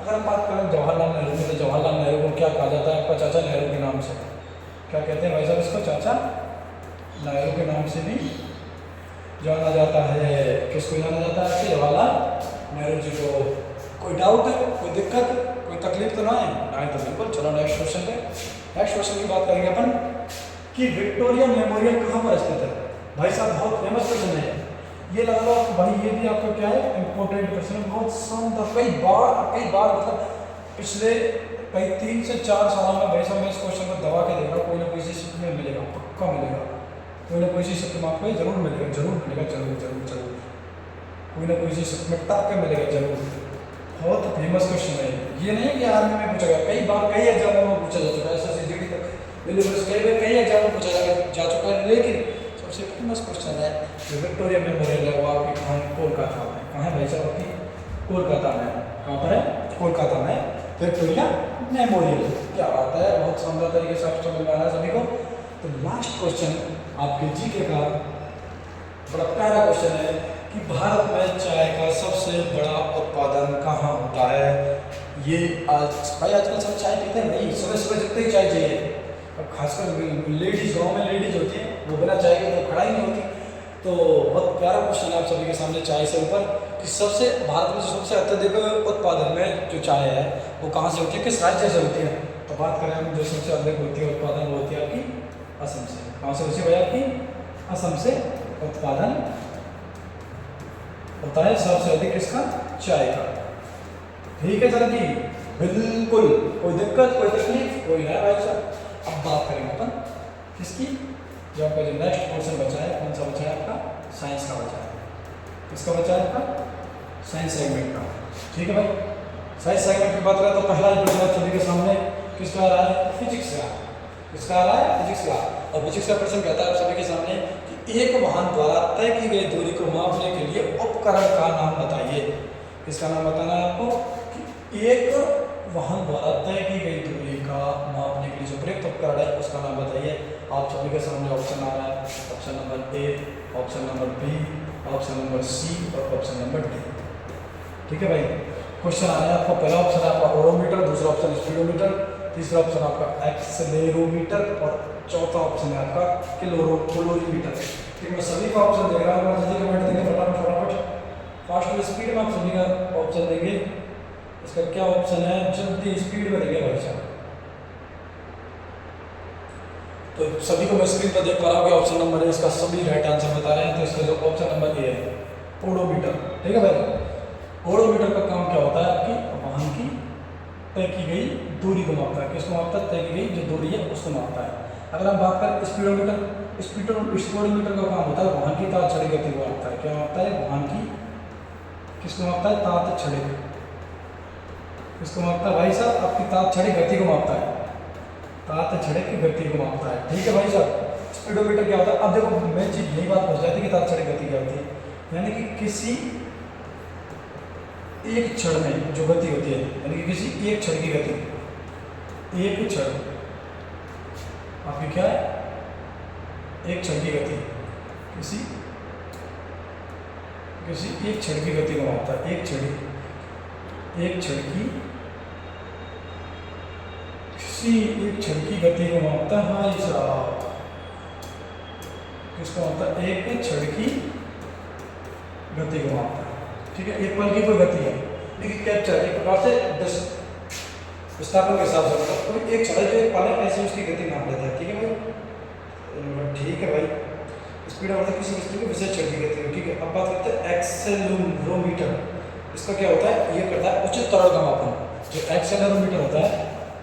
अगर हम बात करें जवाहरलाल नेहरू की, तो जवाहरलाल नेहरू को क्या कहा जाता है? आपका चाचा नेहरू के नाम से क्या कहते हैं भाई साहब? इसको चाचा नेहरू के नाम से भी जाना जाता है। किसको जाना जाता है? जवाहरलाल नेहरू जी को। कोई डाउट है, कोई दिक्कत, कोई तकलीफ तो ना है? ना तो बिल्कुल। चलो नेक्स्ट क्वेश्चन पे, नेक्स्ट क्वेश्चन की बात करेंगे अपन कि विक्टोरिया मेमोरियल कहाँ पर स्थित है? भाई साहब बहुत फेमस क्वेश्चन है ये, लगा लो भाई, ये भी आपका क्या है? इंपॉर्टेंट क्वेश्चन, बहुत शानदार। कई बार मतलब पिछले 3 से 4 सालों में भाई साहब मैं इस क्वेश्चन को दबा के देख रहा हूँ, कोई ना कोई चीज में मिलेगा, पक्का मिलेगा, कोई ना कोई चीज में आपको जरूर मिलेगा, जरूर कोई ना कोई चीज में टप के मिलेगा जरूर। बहुत फेमस क्वेश्चन है ये, नहीं है कि आर्मी में पूछा गया, कई बार कई एग्जामों में पूछा जा चुका है, SSC तक कई एग्जाम में पूछा जा चुका है। लेकिन सबसे फेमस क्वेश्चन है जो विक्टोरिया मेमोरियल है, वो आपकी कहाँ है? कोलकाता में। कहाँ है भाई साहब? आपकी कोलकाता में। कहाँ पर है? कोलकाता में विक्टोरिया मेमोरियल। क्या बात है, बहुत शानदार तरीके से आप समझ में आ रहा है सभी को। तो लास्ट क्वेश्चन आपके जीके का बड़ा प्यारा क्वेश्चन है कि भारत में चाय का सबसे बड़ा उत्पादन कहाँ होता है? ये आज भाई आजकल सब चाय पीते हैं भाई, सुबह सुबह जितने ही चाय चाहिए, अब खासकर लेडीज, गाँव में लेडीज होती है, वो बिना चाय के तो खड़ा ही नहीं होती। तो बहुत प्यारा क्वेश्चन है आप सभी के सामने चाय से ऊपर कि सबसे भारत में सबसे अत्यधिक उत्पादन में जो चाय है वो कहाँ से होती है, किस राज्य से होती है? तो बात करें हम जो सबसे अधिक होती है उत्पादन, वो होती है आपकी असम से। कहाँ से होती है भाई? आपकी असम से उत्पादन होता है सबसे अधिक इसका, चाय का। ठीक है सर जी, बिल्कुल कोई दिक्कत, कोई तकलीफ, कोई ना भाई साहब। अब बात करेंगे अपन किसकी? जो आपका जो नेक्स्ट पोर्शन बचा है, कौन सा बचा है आपका? साइंस का बचा है। किसका बचा है आपका? साइंस सेगमेंट का। ठीक है भाई, साइंस सेगमेंट की बात करें तो पहला ही प्रश्न सभी के सामने किसका आ रहा है? फिजिक्स का। किसका आ रहा है? फिजिक्स का। और फिजिक्स का प्रश्न कहता है आप सभी के सामने कि एक वाहन द्वारा तय की गई दूरी को मापने के लिए उपकरण का नाम बताइए। किसका नाम बताना है आपको? कि एक वाहन द्वारा तय की गई दूरी का मापने के लिए जो प्रयुक्त उपकरण है उसका नाम बताइए। आप सभी के सामने ऑप्शन आ रहा है, option number A, option number B, option number C और ऑप्शन नंबर डी। ठीक है भाई, क्वेश्चन आ रहा है आपका। पहला ऑप्शन है आपका ओडोमीटर, दूसरा ऑप्शन स्पीडोमीटर, तीसरा ऑप्शन आपका एक्सेलेरोमीटर और चौथा ऑप्शन है आपका कैलोरीमीटर। ठीक है, मैं सभी का ऑप्शन दे रहा हूँ, जल्दी कमेंट देंगे फटाफट फास्ट स्पीड में आप सभी का ऑप्शन देंगे। इसका क्या ऑप्शन है, जल्दी स्पीड में देंगे भाई साहब। तो सभी को मैं स्क्रीन पर देख पा रहा हूँ कि ऑप्शन नंबर है इसका सभी राइट आंसर बता रहे हैं। तो इसका जो ऑप्शन नंबर ए है ओडोमीटर। ठीक है भाई, ओडोमीटर का काम क्या होता है, आपकी वाहन की तय की गई दूरी को मापता है। किसको मापता है, तय की गई जो दूरी है उसको मापता है। अगर हम बात करें स्पीडोमीटर, स्पीडोमीटर का काम होता है वाहन की ताड़ छड़ी गति को मापता है। क्या मापता है, वाहन की किसको मापता है, ताड़ छड़ी। किसको मापता है भाई साहब, आपकी ताड़ छड़ी गति को मापता है, ताड़ छड़ी की गति को मापता है। ठीक है भाई साहब, स्पीडोमीटर क्या होता है। अब देखो मेन चीज यही बात हो जाती है कि ताड़ छड़ी गति क्या होती है, यानी कि किसी एक क्षण में जो गति होती है, यानी कि किसी एक क्षण की गति, एक क्षण आपकी क्या है, एक क्षण की गति, किसी एक क्षण की गति को मापता है। एक क्षण की किसी एक क्षण की गति को मापता है भाई साहब। किसको मापता है, एक क्षण की गति को मापता है। ठीक है, एक पल की कोई गति है, लेकिन कैप्चर एक प्रकार से विस्थापन के हिसाब से मतलब कोई एक क्षण जो एक पल है ऐसे उसकी गति नाप लेता है। ठीक है भाई, ठीक है भाई। स्पीड मतलब किसी वस्तु की विशेष क्षण की गति है। ठीक है, अब बात करते हैं एक्सेलेरोमीटर। इसका क्या होता है, ये करता है उचित त्वरण का मापन। जो एक्सेलेरोमीटर होता है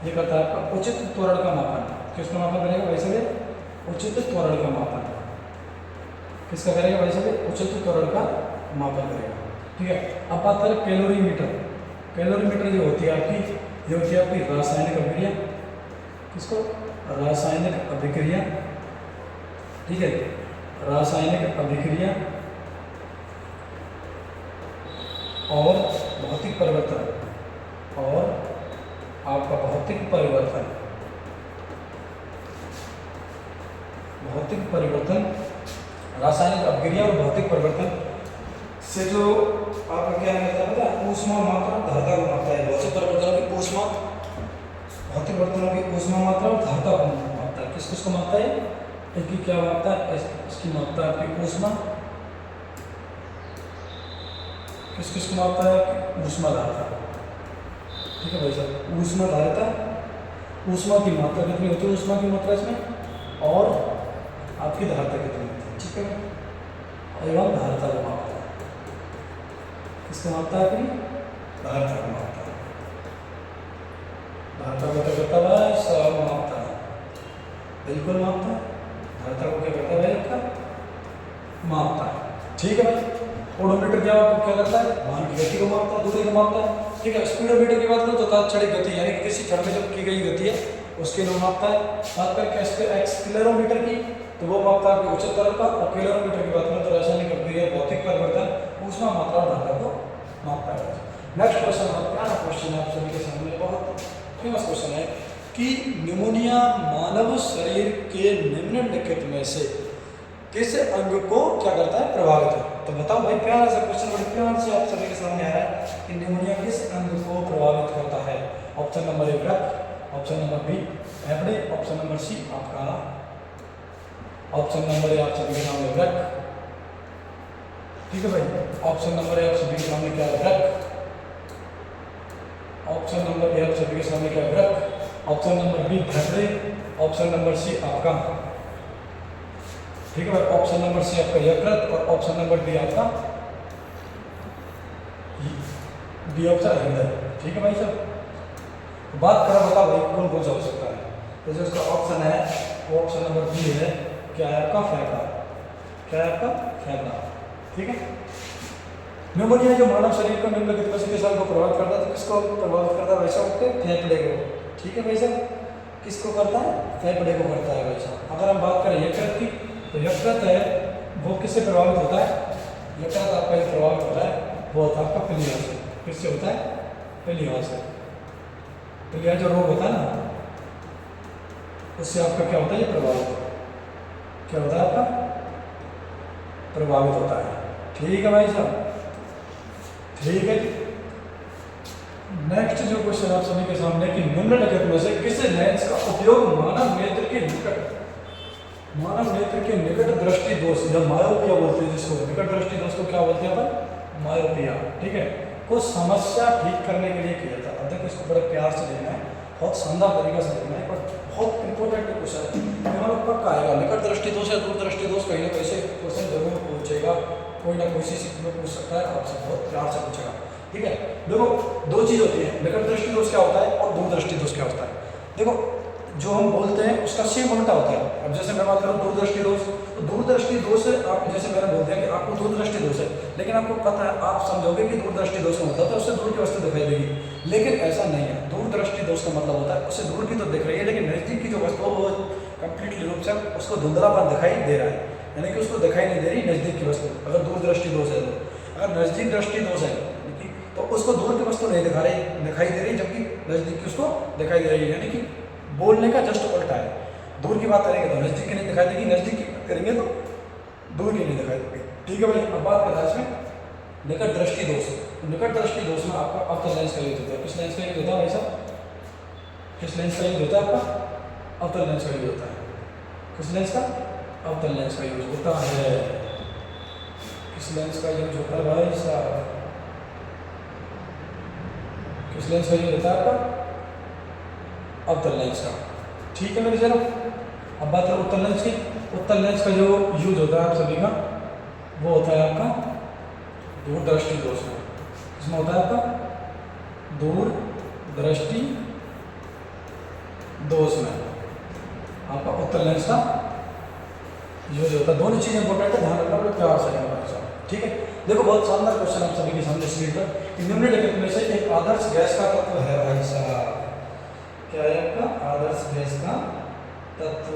ये करता है आपका उचित त्वरण का मापन। किसका मापन करेगा भाई साहब, उचित त्वरण का मापन। किसका करेगा भाई साहब, उचित त्वरण का मापन करेगा। ठीक है, अब बात करें कैलोरीमीटर। कैलोरीमीटर जो होती है आपकी, ये होती है आपकी रासायनिक अभिक्रिया। किसको, रासायनिक अभिक्रिया। ठीक है, रासायनिक अभिक्रिया और भौतिक परिवर्तन, और आपका भौतिक परिवर्तन, रासायनिक अभिक्रिया और भौतिक परिवर्तन से जो आपका क्या कहता है, ऊष्मा मात्रा धारता को मापता है। भौतिक परिवर्तनों की ऊष्मा, भौतिक परिवर्तनों की ऊष्मा मात्रा और धारता को मापता है। किस किसको मापता है, इसकी क्या मापता है, इसकी मापता है आपकी ऊष्मा। किस किसको मापता है, ऊष्मा धारता। ठीक है भाई साहब, ऊष्मा धारता, ऊष्मा की मात्रा कितनी होती है, ऊष्मा की मात्रा इसमें, और आपकी धारता कितनी होती है। ठीक है, एवं धारता को मापता है। किसको मापता है, अपनी धारता को मापता है। धारता को क्या करता है, सब मापता है, बिल्कुल मापता है। धारता को क्या करता है भाई, आपका मापता है। ठीक है भाई, ओडोमीटर क्या करता है, वाहन की गति को मापता है, दूरी को मापता है। ठीक है, स्पीडोमीटर की बात करो तो तात्क्षणिक गति, यानी कि किसी क्षण में जब की गई गति है उसके लिए मापता है। बात करें एक्सेलेरोमीटर की तो वो मापता है उच्च त्वरण का, और कैलोरीमीटर की बात करें तो रासायनिक अभिक्रिया, भौतिक परिवर्तन, ऊष्मा मात्रा और धारता को मापता है। नेक्स्ट क्वेश्चन, प्यारा क्वेश्चन है आप सभी के सामने, बहुत फेमस क्वेश्चन है कि निमोनिया मानव शरीर के निम्नलिखित में से किस अंग को क्या करता है, प्रभावित है। तो बताओ भाई, प्यारा सा क्वेश्चन, बड़े प्यार से आप सभी के सामने आ रहा है कि निमोनिया किस अंग को प्रभावित करता है। ऑप्शन नंबर ए रक्त, ऑप्शन नंबर बी फेफड़े, ऑप्शन नंबर सी आपका, ऑप्शन नंबर ए आप सभी के सामने रक्त। ठीक है भाई, ऑप्शन नंबर ए आप सभी के सामने क्या है, रक्त। ऑप्शन नंबर ए आप सभी के सामने क्या है, रक्त। ऑप्शन नंबर बी फेफड़े, ऑप्शन नंबर सी आपका, ठीक है भाई, ऑप्शन नंबर सी आपका यकृत, और ऑप्शन नंबर डी आपका बी ऑप्शन हृदय। ठीक है भाई साहब, तो बात करें, बताओ भाई कौन कौन सा हो सकता है। तो जो उसका ऑप्शन है वो ऑप्शन नंबर बी है, क्या है आपका, फेफड़ा। क्या है आपका, फेफड़ा। ठीक है, निमोनिया जो मानव शरीर को निम्नलिखित में से किस अंग को प्रभावित करता है, तो किसको प्रभावित करता है भाई साहब, फेफड़े को। ठीक है भाई साहब, किसको करता है, फेफड़े को करता है भाई साहब। अगर हम बात करें यकृत की, तो यकृत है वो किससे प्रभावित होता है, यकृत आपका जो प्रभावित होता है वो होता है आपका पीलिया से। किससे होता है, पीलिया से। पीलिया जो रोग होता है ना, उससे आपका क्या होता है, ये प्रभावित, क्या होता है आपका, प्रभावित होता है। ठीक है भाई साहब, ठीक है। नेक्स्ट जो क्वेश्चन आप सभी के सामने कि निम्नलिखित में से किस लेंस का उपयोग मानव नेत्र के निकट मानव नेत्र के निकट दृष्टि दोष या मायोपिया बोलते हैं जिसको, निकट दृष्टि दोष को क्या बोलते हैं अपन, मायोपिया। ठीक है, कुछ समस्या ठीक करने के लिए किया था। अब देखो इसको बड़े प्यार से देखना है, बहुत शानदार तरीके से देखना है, पर बहुत इंपॉर्टेंट क्वेश्चन है, मतलब पक्का आएगा। निकट दृष्टि दोष या दूर दृष्टि दोष कहीं ना कहीं से क्वेश्चन जरूर पूछेगा, कोई ना कोई चीज में पूछ सकता है, आपसे बहुत प्यार से पूछेगा। ठीक है, देखो दो चीज होती है, निकट दृष्टि दोष क्या होता है और दूर दृष्टि दोष क्या होता है। देखो जो हम बोलते हैं उसका सेम उल्टा होता है। अब जैसे मैं बात करूँ दूरदृष्टि दोष, तो दूरदृष्टि दोष आप जैसे मैंने बोल दिया कि आपको दूरदृष्टि दोष है, लेकिन आपको पता है, आप समझोगे कि दूरदृष्टि दोष का मतलब है उससे दूर की वस्तु दिखाई देगी, लेकिन ऐसा नहीं है। दूरदृष्टि दोष का मतलब होता है उससे दूर की तो दिख रही है, लेकिन नजदीक की जो वस्तु है वो कंप्लीटली रूप से उसको धुंधलापन दिखाई दे रहा है, यानी कि उसको दिखाई नहीं दे रही नजदीक की वस्तु। अगर दूरदृष्टि दोष है तो, अगर नजदीक दृष्टि दोष है तो उसको दूर की वस्तु नहीं दिखाई दे रही, जबकि नजदीक की उसको दिखाई दे रही है, यानी कि बोलने का जस्ट उल्टा है। दूर की बात करेंगे तो नजदीक की नहीं दिखाई देगी, नजदीक की करेंगे तो दूर की नहीं दिखाई देगी। ठीक है भाई, अब बात करना है इसमें निकट दृष्टि दोष। निकट दृष्टि दोष में आपका अवतल लेंस का यूज होता है। किस लेंस का यूज होता है भाई साहब, किस लेंस का यूज होता है आपका, अवतल लेंस का यूज होता है। किस लेंस का, अवतल लेंस का यूज होता है। किस लेंस का यूज होता है भाई साहब, किस लेंस का यूज होता है आपका, अवतल लेंस का। ठीक है मेरे जरा, अब बात करें उत्तल लेंस की। उत्तल लेंस का जो यूज होता है आप सभी का, वो होता है आपका दूर दृष्टि दोष में। इसमें होता है आपका दूर दृष्टि दोष में आपका उत्तल लेंस का यूज होता है। दोनों चीज़ें इंपॉर्टेंट है, ध्यान रखना, प्यार से रखना। ठीक है, देखो बहुत शानदार क्वेश्चन आप सभी के सामने स्क्रीन पर, निम्नलिखित में से एक आदर्श गैस का तत्व है भाई साहब। क्या है आपका आदर्श गैस का तत्व।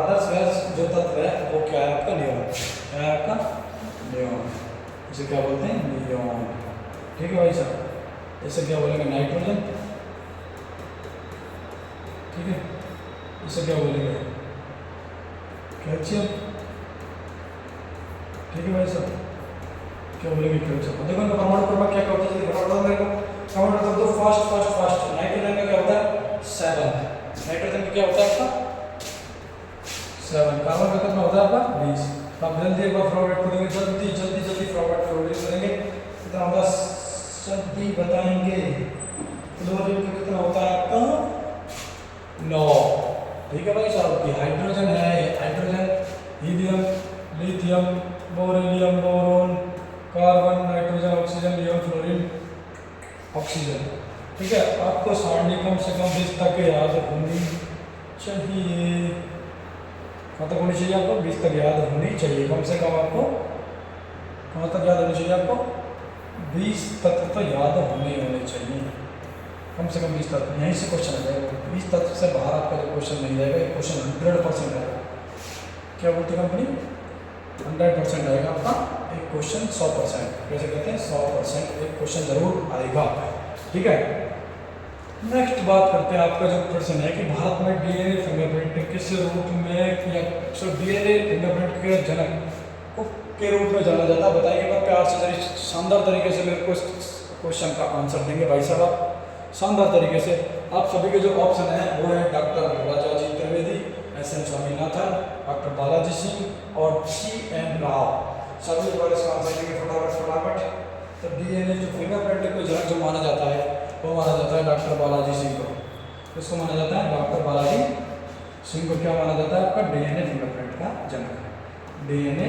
आदर्श गैस जो तत्व है वो क्या है आपका, नियॉन। क्या है आपका, नियॉन। इसे क्या बोलते हैं, नियॉन। ठीक है भाई साहब, इसे क्या बोलेंगे, नाइट्रोजन। ठीक है, इसे क्या बोलेंगे, कैल्शियम। ठीक है भाई साहब, क्या बोलेंगे, कैल्शियम। देखो इनका परमाणु क्रमांक क्या होता है, परमाणु मेरे को कमेंट कर दो। फर्स्ट नाइट्रोजन का क्या होता है, 7। नाइट्रोजन का क्या होता है आपका 7। कार्बन का कितना होता है आपका 20। तो आप जल्दी एक बार फॉरवर्ड करेंगे, जल्दी फॉरवर्ड करेंगे, कितना होगा, जल्दी बताएंगे। क्लोरीन का कितना होता है आपका 9। ठीक है भाई साहब, की हाइड्रोजन है, hydrogen, helium, lithium, beryllium, boron, carbon, nitrogen, oxygen, लियम, फ्लोरीन, ऑक्सीजन। ठीक है, आपको सारणी कम से कम 20 तक याद होनी चाहिए। कहाँ तक होनी चाहिए आपको, 20 तक याद होनी चाहिए कम से कम। आपको कहाँ तक याद होनी चाहिए, आपको 20 तक तो याद होने चाहिए, कम से कम 20 तक। यहीं से क्वेश्चन आ जाएगा, 20 तक से बाहर आपका जो क्वेश्चन नहीं जाएगा, एक क्वेश्चन 100% आएगा। क्या बोलती है कंपनी, 100% आएगा आपका एक क्वेश्चन, 100%। कैसे कहते हैं, 100% एक क्वेश्चन जरूर आएगा। ठीक है, नेक्स्ट बात करते हैं। आपका जो प्रश्न है कि भारत में डीएनए फिंगरप्रिंट किस रूप में, या डीएनए फिंगरप्रिंट के जनक को के रूप में जाना जाता है, बताइए। मैं प्यार से जरी शानदार तरीके से मेरे को इस क्वेश्चन का आंसर देंगे भाई साहब, शानदार तरीके से। आप सभी के जो ऑप्शन है वो है doctor Rajaji Trivedi, SN. Swaminathan, doctor Balaji Singh और C.N. राव। सभी बार इसका आंसर देंगे फटाफट। तो डीएनए जो फिंगरप्रिंट को जनक जो माना जाता है वो माना जाता है डॉक्टर बालाजी सिंह को। किसको माना जाता है, डॉक्टर बालाजी सिंह को क्या माना जाता है, आपका डीएनए फिंगरप्रिंट का जनक। डीएनए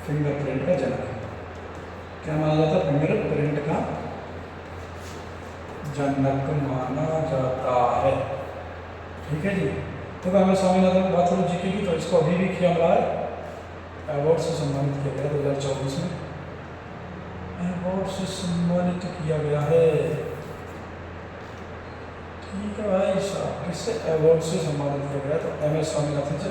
फिंगरप्रिंट का जनक क्या माना जाता है, फिंगरप्रिंट का जनक माना जाता है। ठीक है जी। तो हमें स्वामीनाथन की बात करूँ जीके की, तो इसको अभी भी किया हुआ है, अवार्ड से सम्मानित किया गया 2024 में, अवार्ड से सम्मानित किया गया है। ठीक है भाई साहब, किससे अवार्ड से सम्मानित किया गया, तो एम.एस. स्वामीनाथन से।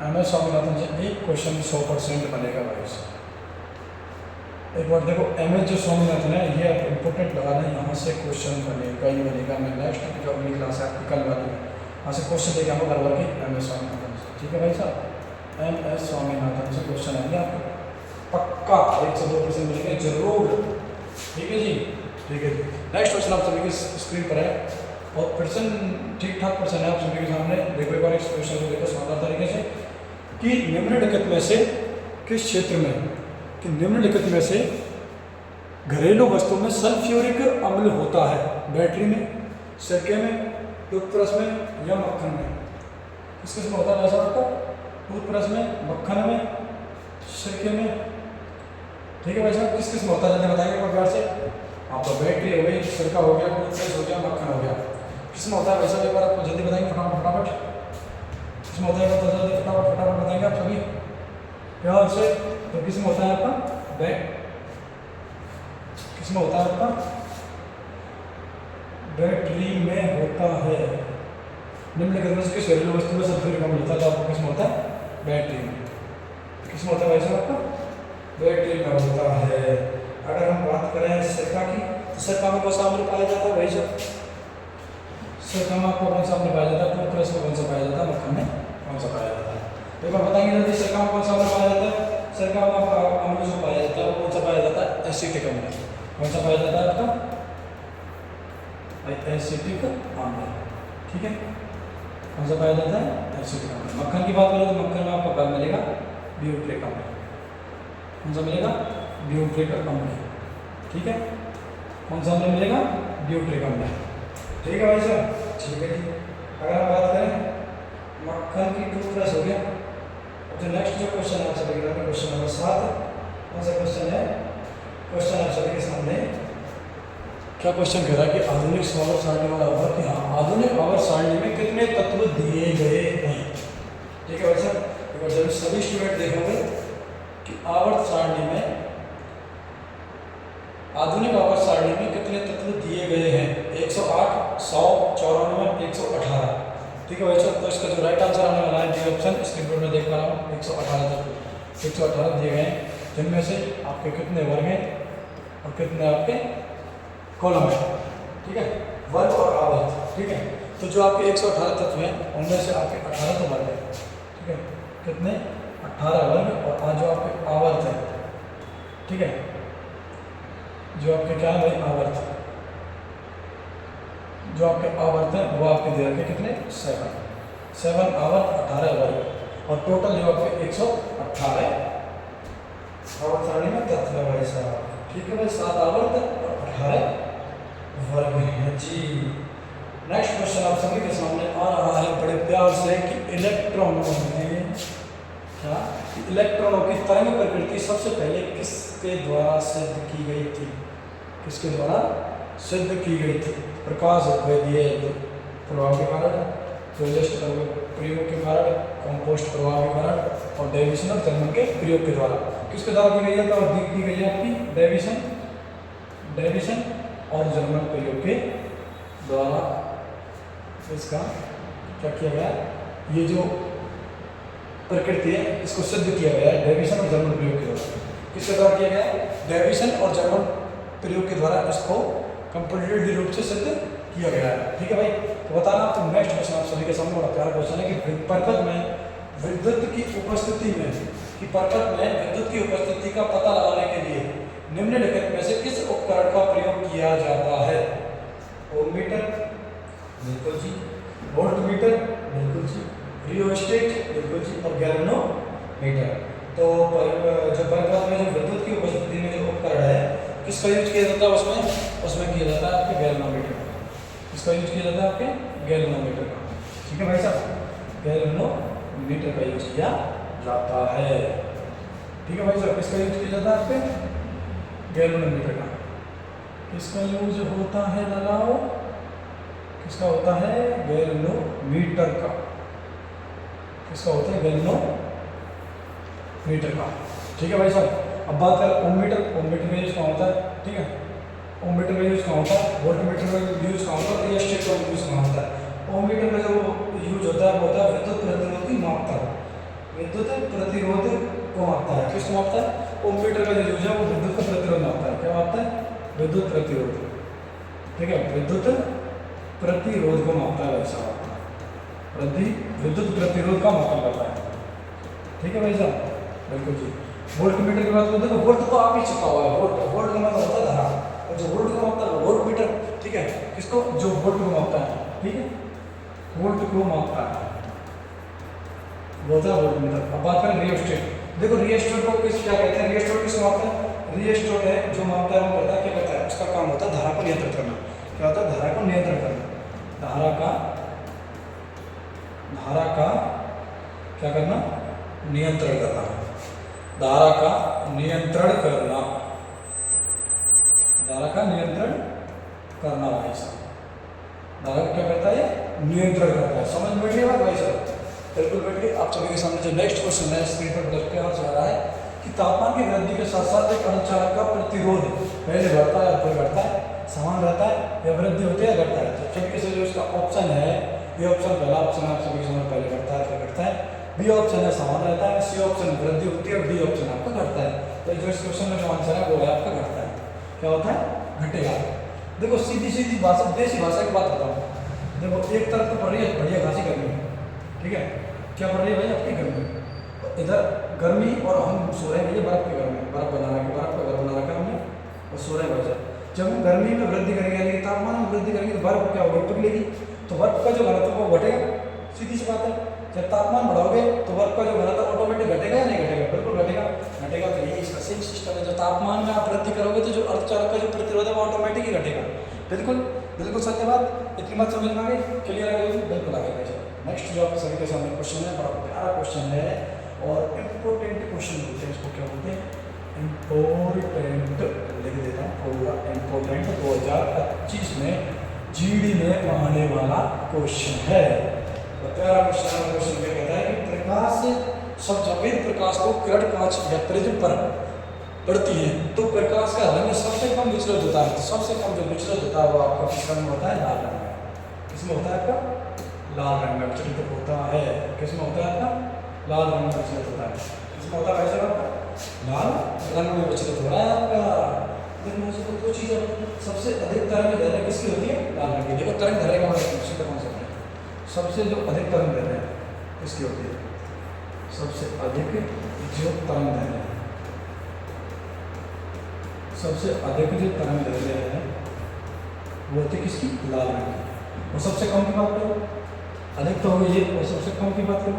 एम.एस. स्वामीनाथन से एक क्वेश्चन 100% बनेगा भाई साहब। एक बार देखो, एम.एस. जो स्वामीनाथन है, ये आप इम्पोर्टेंट लगा लें, यहाँ से क्वेश्चन बनेगा ही बनेगा। मैं नेक्स्ट जो अगली क्लास है आपकी कल वाली में, वहाँ से क्वेश्चन लेके आऊँगा घर की एम.एस. स्वामीनाथन से। ठीक है भाई साहब, एम.एस. स्वामीनाथन से क्वेश्चन आएंगे आपको पक्का, 1 से 2% मिलेंगे जरूर। ठीक है जी, ठीक है जी। नेक्स्ट क्वेश्चन आप सभी की स्क्रीन पर है, और प्रश्न ठीक ठाक प्रश्न है आप सभी के सामने। देखो एक बार इस क्वेश्चन को कि निम्नलिखित में से किस क्षेत्र में, कि निम्नलिखित में से घरेलू वस्तु में सल्फ्यूरिक अम्ल होता है? बैटरी में, सिरके में, टूथब्रश में या मक्खन में? किस किस में होता है भाई साहब आपका? टूथब्रश में, मक्खन में, सिरके में। ठीक है भाई साहब, किस किस में होता है जल्दी बताएंगे एक बार से? आपका बैटरी हो गई, सिरका हो गया, टूथब्रश हो गया, मक्खन हो गया। किस में होता है भाई साहब एक बार आपको जल्दी बताएंगे फटाफट? किस में होता है फटाफट बताएंगे आप सभी ध्यान से। तो किस में होता है आपका? किस में होता है आपका? बैटरी में होता है। निम्नलिखित में से किस घरेलू वस्तु में सल्फ्यूरिक अम्ल होता है? तो आपको किस में होता है? बैटरी में। किस में होता है भाई साहब आपका? बैटरी में होता है। अगर हम बात करें सिरका की, तो सिरका में कौन सा अम्ल पाया जाता है भाई साहब? सिरका में आपको कौन सा अम्ल पाया जाता है? टूथब्रश में कौन सा पाया जाता है? मक्खन में कौन सा पाया जाता है? तो एक बार बताएंगे जल्दी, सिरका में कौन सा अम्ल पाया जाता है? सिरका में आपका अम्ल जो पाया जाता है वो कौन सा पाया जाता है? एसिटिक अम्ल। कौन सा पाया जाता है आपका? एसिटिक अम्ल। ठीक है, कौन सा पाया जाता है? एसिटिक अम्ल। मक्खन की बात करें तो मक्खन में आपको क्या मिलेगा? ब्यूट्रिक अम्ल। कौन सा मिलेगा? ब्यूट्रिक अम्ल। ठीक है, कौन सा अम्ल मिलेगा? ब्यूट्रिक अम्ल। ठीक है भाई साहब, ठीक है। अगर हम बात करें मक्खन की टूथब्रश हो गया, तो नेक्स्ट जो क्वेश्चन है आप सभी का क्वेश्चन नंबर 7। कौन सा क्वेश्चन है? क्वेश्चन आप सभी के सामने क्या क्वेश्चन कह रहा है कि आधुनिक आवर्त सारणी वाला होगा कि हाँ, आधुनिक आवर्त सारणी में कितने तत्व दिए गए हैं? ठीक है भाई साहब, एक बार जब सभी स्टूडेंट देखोगे कि आवर्त सारणी में, आधुनिक आवर्त सारणी में कितने तत्व दिए गए हैं? 108, 100, 94, 118। ठीक है भाई साहब, तो इसका जो राइट आंसर आने वाला है डी ऑप्शन, स्क्रीन पर मैं देख पा रहा हूँ 118 तत्व। 118 दिए गए हैं, जिनमें से आपके कितने वर्ग हैं और कितने आपके कॉलम है? ठीक है, वर्ग और आवर्त। ठीक है, तो जो आपके 118 तत्व हैं उनमें से आपके 18 तो वर्ग है। ठीक है, कितने? 18 वर्ग। और आज जो आपके आवर्त है, ठीक है, जो आपके क्या है भाई? आवर्त। जो आपके आवर्त है वो आपके दे रखे कितने? 7 आवर्त, 18 वर्ग, और टोटल जो आपके 118 आवर्त सारणी में तत्व है भाई साहब। ठीक है भाई, 7 आवर्त और 18 वर्ग है जी। नेक्स्ट क्वेश्चन आप सभी के सामने आ रहा है बड़े प्यार से कि इलेक्ट्रॉनों में क्या, इलेक्ट्रॉनों की तरंग प्रकृति सबसे पहले किसके द्वारा सिद्ध की गई थी? किसके द्वारा सिद्ध की गई थी? प्रकाश वैद्य प्रभाव के कारण, क्लोजेस्ट प्रयोग के कारण, कंपोस्ट प्रभाव के कारण, और डेविसन और जर्मन के प्रयोग के द्वारा। किसके द्वारा की गई है? तो की गई है आपकी डेविसन और जर्मन प्रयोग के द्वारा। इसका क्या किया गया? ये जो प्रकृति है इसको सिद्ध किया गया है डेविसन और जर्मन प्रयोग के द्वारा। किसके द्वारा किया गया? डेविसन और जर्मन प्रयोग के द्वारा इसको कंप्लीटली रूप से सिद्ध किया गया है। ठीक है भाई, तो बताना आपको नेक्स्ट क्वेश्चन आप सभी के सामने बड़ा प्यारा क्वेश्चन है कि पर्वत में विद्युत की उपस्थिति में, कि पर्वत में विद्युत की उपस्थिति का पता लगाने के लिए निम्नलिखित में से किस उपकरण का प्रयोग किया जाता है? ओम मीटर, बिल्कुल जी। वोल्ट मीटर, बिल्कुल जी। रियोस्टेट, बिल्कुल जी। और गैल्वेनोमीटर। तो जो पर्वत में जो विद्युत की उपस्थिति में जो उपकरण है किसका यूज किया जाता है? उसमें किया जाता है आपके गैल्वेनोमीटर। किसका यूज किया जाता है? आपके गैल्वेनोमीटर का। ठीक है भाई साहब, गैल्वेनोमीटर का यूज किया जाता है। ठीक है भाई साहब, किसका यूज किया जाता है? आपके गैल्वेनोमीटर का। किसका यूज होता है लगाओ? किसका होता है? गैल्वेनोमीटर का। किसका होता है? गैल्वेनोमीटर का। ठीक है भाई साहब, अब बात करें ओम मीटर। ओम मीटर का यूज कहाँ होता है? ठीक है, ओम मीटर का यूज कहाँ होता है? वोल्ट मीटर का यूज कहाँ होता है? रियोस्टेट का यूज कहाँ होता है? ओम मीटर का जो यूज होता है वो होता है विद्युत प्रतिरोध की मापता है। विद्युत प्रतिरोध को मापता है। किसको मापता है? ओम मीटर का जो यूज है वो विद्युत का प्रतिरोध मापता है। क्या मापता है? विद्युत प्रतिरोध। ठीक है, विद्युत प्रतिरोध को मापता है भाई साहब। विद्युत प्रतिरोध का मापन करता है। ठीक है भाई साहब, बिल्कुल जी। वोल्ट मीटर की बात करते हैं तो वोल्ट तो आप ही चुका हुआ है। वोल्ट का मतलब होता है धारा, और जो वोल्ट को मापता है वोल्ट मीटर। ठीक है, किसको? जो वोल्ट को मापता है। ठीक है, वोल्ट को मापता है। बोलता है वोल्टमीटर। अब बात करें रियोस्टेट। देखो रियोस्टेट को किस क्या कहते हैं, रियोस्टेट किस मापता है, रियोस्टेट है जो मापता है वो करता है क्या करता है, उसका काम होता है धारा को नियंत्रित करना। क्या होता है, धारा को नियंत्रण करना, धारा का क्या करना, नियंत्रण करना, धारा का नियंत्रण करना, धारा का नियंत्रण करना भाई साहब, धारा क्या करता है, नियंत्रण करता है। समझ बैठ गई बात भाई साहब, बिल्कुल बैठ गई। आप सभी के सामने जो नेक्स्ट क्वेश्चन है स्क्रीन पर दर्ज आ रहा है कि तापमान की वृद्धि के साथ साथ एक अर्धचालक का प्रतिरोध पहले बढ़ता है फिर घटता है, समान रहता है या वृद्धि होती है या घटता है। तो सभी से जो इसका ऑप्शन है, ये ऑप्शन पहला ऑप्शन आप सभी के सामने पहले बढ़ता है फिर घटता है, बी ऑप्शन है समान रहता है, सी ऑप्शन वृद्धि होती है और डी ऑप्शन आपका घटता है। तो जो इस क्वेश्चन में जो आंसर है वो है आपका घटता है। क्या होता है, घटेगा। देखो सीधी सीधी भाषा, देसी भाषा की बात होता हूँ। देखो एक तरफ तो पड़ रही है बढ़िया खासी गर्मी, ठीक है, क्या पड़ रही है भाई आपकी गर्मी, इधर गर्मी और हम सो रहे हैं भैया बर्फ के घर में, बर्फ बना रखा है, बर्फ का घर बना रखा है हमने और सो रहे हैं भाई साहब। जब हम गर्मी में वृद्धि करेंगे यानी कि तापमान में वृद्धि करेंगे तो बर्फ क्या होगी, पिघलेगी, तो बर्फ का जो घनत्व वो घटेगा, सीधी सी बात है। जब तापमान बढ़ाओगे तो बर्फ का जो घनत्व ऑटोमेटिक घटेगा या नहीं घटेगा, बिल्कुल घटेगा, घटेगा। तो यही इसका सेम सिस्टम है, जब तापमान में आप वृद्धि करोगे तो जो अर्धचालक का जो प्रतिरोध है वो ऑटोमेटिक ही घटेगा। बिल्कुल बिल्कुल सत्य बात, इतनी बात समझ में आ गई, क्लियर आ गई, बिल्कुल आ गई भाई साहब। नेक्स्ट जो आप सभी के सामने क्वेश्चन है, बड़ा प्यारा क्वेश्चन है और इम्पोर्टेंट क्वेश्चन बोलते हैं इसको, क्या बोलते हैं, इम्पोर्टेंट, लिख देता हूँ पूरा इम्पोर्टेंट, 2025 में जीडी में आने वाला क्वेश्चन है। तो प्यारा क्वेश्चन क्या कहता है कि प्रकाश, सब जब प्रकाश को किरण कांच या प्रिज्म पर पड़ती है तो प्रकाश का रंग सबसे कम विचलित होता है। तो सबसे कम जो विचलित होता है वो आपका किस रंग में होता है, लाल रंग में। किसमें होता है आपका, लाल रंग में विचलित होता है। किसमें होता है आपका, लाल रंग में विचलित होता है। किसमें होता है भाई साहब आपका, लाल रंग में विचलित हो रहा है आपका। देखो दो चीज़ें, सबसे अधिक तरंग दैर्घ्य किसकी होती है, लाल रंग की। देखो तरंग दैर्घ्य का मतलब कौन सा है, सबसे जो अधिक तरंग दैर्घ्य किसकी होती है, सबसे अधिक जो तरंग दैर्घ्य, सबसे अधिक जो तरंग दैर्घ्य है वो होती है किसकी, लाल रंग की। और सबसे कम की बात करो, अधिक तो होगी ये, और सबसे कम की बात करो,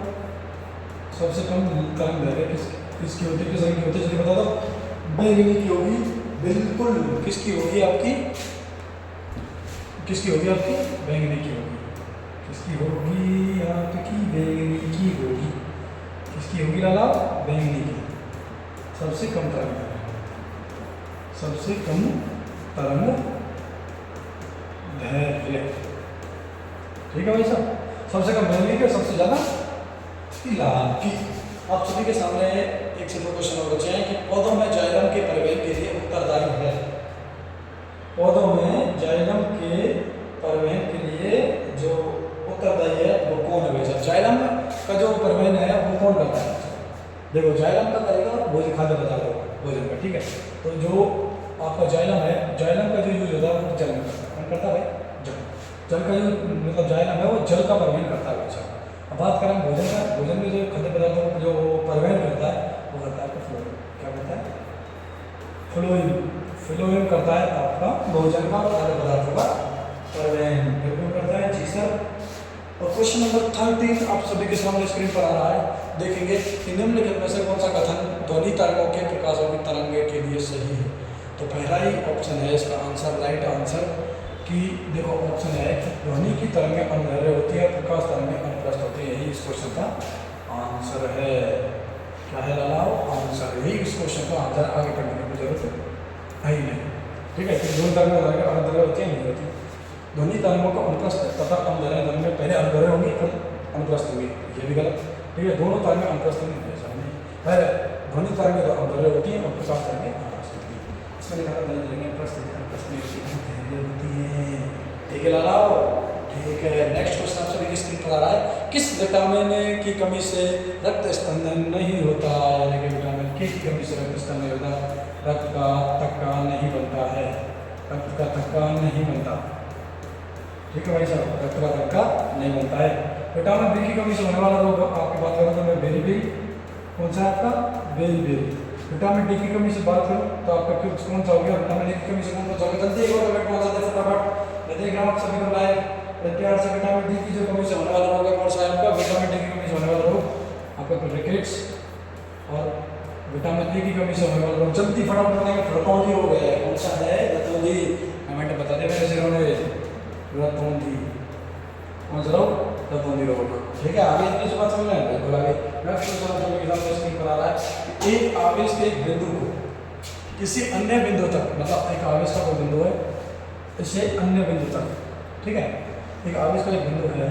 सबसे कम तरंग दैर्घ्य किसकी होती है, किस रंग की होती है, जल्दी बता दो। बैंगनी की होगी, बिल्कुल। किसकी होगी आपकी, किसकी होगी आपकी, बैंगनी की होगी। किसकी होगी आपकी, बैंगनी की होगी। किसकी होगी लाला, बैंगनी की। सबसे कम तरंग, सबसे कम तरंग दैर्घ्य, ठीक है भाई साहब। सबसे कम बैंगनी की, सबसे ज्यादा लाल की। आप सभी के सामने एक से दो क्वेश्चन और बचे हैं कि पौधों में जाइलम के परिवहन के लिए उत्तरदायी है, पौधों में जाइलम के परिवहन के लिए जो उत्तरदायी है वो कौन है भाई साहब। जाइलम का जो परिवहन है वो कौन करता है, देखो जाइलम का करेगा भोजन, खाद्य पदार्थ भोजन का, ठीक है। तो जो आपका जाइलम है, जाइलम का जो यूज होता है वो जल में करता है, कौन करता है भाई, जल। जल का जो मतलब जाइलम है वो जल का परिवहन करता है भाई साहब। अब बात करें भोजन का, भोजन में जो खाद्य पदार्थों को जो परिवहन करता है वो करता है आपका फ्लोएम। क्या करता है, फ्लोएम, फ्लोएम करता है आपका भोजन का खाद्य पदार्थों का परिवहन, बिल्कुल करता है जी सर। और क्वेश्चन नंबर 13 आप सभी के सामने स्क्रीन पर आ रहा है, देखेंगे कि निम्नलिखित में से कौन सा कथन ध्वनि तरंगों के प्रकाशों की तरंगे के लिए सही है। तो पहला ही ऑप्शन है इसका आंसर, राइट आंसर कि देखो ऑप्शन है कि ध्वनि की तरंगें अनुदैर्घ्य होती है, प्रकाश तरंगें अनुप्रस्थ होती है। यही इस क्वेश्चन का आंसर है। क्या है लालाओ, आंसर। यही इस क्वेश्चन का आंसर, आगे पढ़ने की जरूरत है ही नहीं, ठीक है। ध्वनि तरंगें अनुदैर्घ्य होती है, नहीं होती। ध्वनि तरंगों का अनुप्रस्थ तथा अनुदैर्घ्य तरंगें पहले अनुदैर्घ्य होंगी फिर अनुप्रस्थ होंगी, ये भी गलत, ठीक है। दोनों तरंगें अनुप्रस्थ नहीं होती, ऐसा नहीं। पहले ध्वनि तरंगें तो अनुदैर्घ्य होती है और प्रकाश तरंगें अनुप्रस्थ होती है। इसमें लिखा था ठीक है लालाओ, ठीक है। नेक्स्ट क्वेश्चन आप सभी की स्क्रीन पर आ रहा है, किस विटामिन की कमी से रक्त स्पंदन नहीं होता, यानी कि विटामिन के की कमी से रक्त स्पंदन नहीं होता, रक्त का थक्का नहीं बनता है, रक्त का थक्का नहीं बनता, ठीक है भाई साहब, रक्त का थक्का नहीं बनता है। विटामिन बी की कमी से होने वाला रोग आपकी बात करूँ तो मैं बेरी, कौन सा है आपका, बेरी। विटामिन डी की कमी से बात करूँ तो आपका कौन सा हो गया, विटामिन डी की कमी से कौन सा होगा, जल्दी एक और कमेंट कौन सा दे फटाफट, मैं देख रहा हूँ आप सभी को लाइव प्यार से। विटामिन डी की जो कमी से होने वाला रोग है कौन सा है आपका, विटामिन डी की कमी से होने वाला रोग कार्बोहाइड्रेट्स और विटामिन ए की कमी से होने वाला जल्दी फटाफट होने में रतौंधी हो गया है। कौन सा है? रतौंधी। कमेंट बता दे मेरे जिन्होंने रतौंधी कौन सा रोग? रतौंधी रोग। ठीक है, आगे इतनी सी बात समझ में बिल्कुल आगे। नेक्स्ट क्वेश्चन के सामने स्क्रीन पर आ रहा है, एक आवेश के एक बिंदु को किसी अन्य बिंदु तक, मतलब एक आवेश का कोई बिंदु है इसे अन्य बिंदु तक, ठीक है, एक आवेश का एक बिंदु है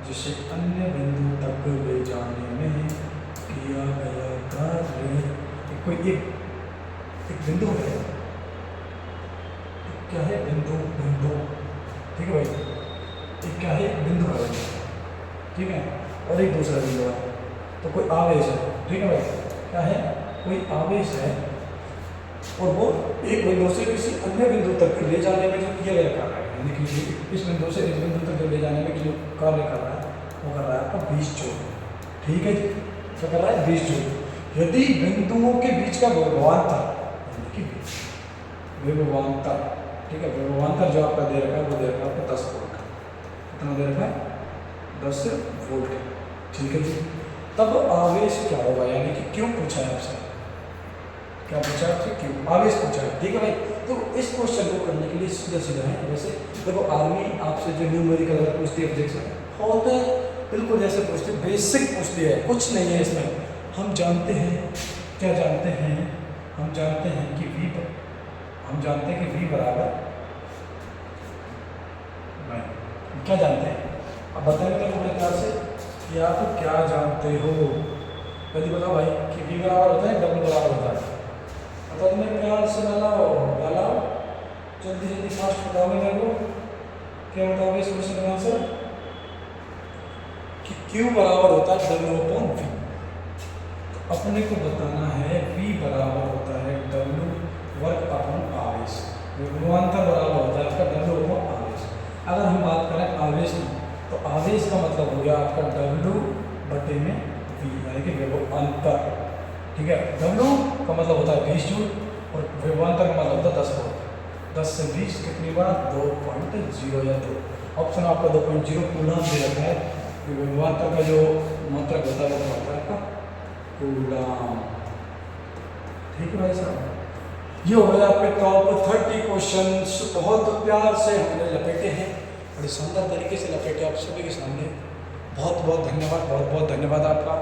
जिसे अन्य बिंदु तक ले जाने में किया गया कार्य। कोई एक बिंदु है, क्या है? बिंदु, ठीक है भाई, एक क्या है? बिंदु है, ठीक है, और एक दूसरा बिंदु है, तो कोई आवेश है, ठीक है भाई, क्या है? कोई आवेश है और वो एक बिंदु से किसी अन्य बिंदु तक ले जाने में जो किया गया कार्य है, यानी कि इस बिंदु से इस बिंदु तक ले जाने में जो कार्य कर रहा है वो कर रहा है आपका 20 जूल। ठीक है जी, क्या कर रहा है? 20 जूल। यदि बिंदुओं के बीच का विभवांतर, यानी कि विभवांतर, ठीक है, विभवांतर जो आपका दे रखा है वो दे रखा है आपको 10 वोल्ट। कितना दे रखा है? 10 वोल्ट। ठीक है जी, तब आवेश क्या होगा, यानी कि क्यों पूछा है आपसे? क्या पूछा आपसे? क्यों? आवेश पूछा है, ठीक है भाई। तो इस क्वेश्चन को करने के लिए सीधा सीधा है, जैसे देखो आर्मी आपसे जो न्यूमेरिकल अगर पूछती है फिजिक्स में होते हैं बिल्कुल जैसे पूछते, बेसिक पूछती है, कुछ नहीं है इसमें। हम जानते हैं, क्या जानते हैं? हम जानते हैं कि V बराबर, क्या जानते हैं? अब बताएंगे तो मेरे ख्याल से कि आप क्या जानते हो, यदि बताओ भाई कि V बराबर होता है, W बराबर होता है, तो तुम्हें प्यार से डाला जल्दी फास्ट बताओ मेरे को, क्या बताओगे इस क्वेश्चन का आंसर? कि Q बराबर होता है W/V। तो अपने को बताना है V बराबर होता है W वर्ग अपॉन आवेश, विभवांतर बराबर होता है आपका W अपॉन आवेश। अगर हम बात करें आवेश की, तो आवेश का मतलब हो गया आपका W/V, यानी कि विभवांतर, ठीक है। W का मतलब होता है 20 जूल और विभवांतर का मतलब होता है 10 वोल्ट। 10 से 20 कितनी बार? 2.0 या 2। ऑप्शन आपका 2.0 कूलम दे रखा है। विभवांतर का जो मात्रक होता है वो होता है आपका कूलम। ठीक है भाई साहब, ये हो गया आपके टॉप 30 क्वेश्चंस। बहुत प्यार से हमने लपेटे हैं, बड़े सुंदर तरीके से लपेटे आप सभी के सामने। बहुत बहुत धन्यवाद, बहुत बहुत धन्यवाद आपका।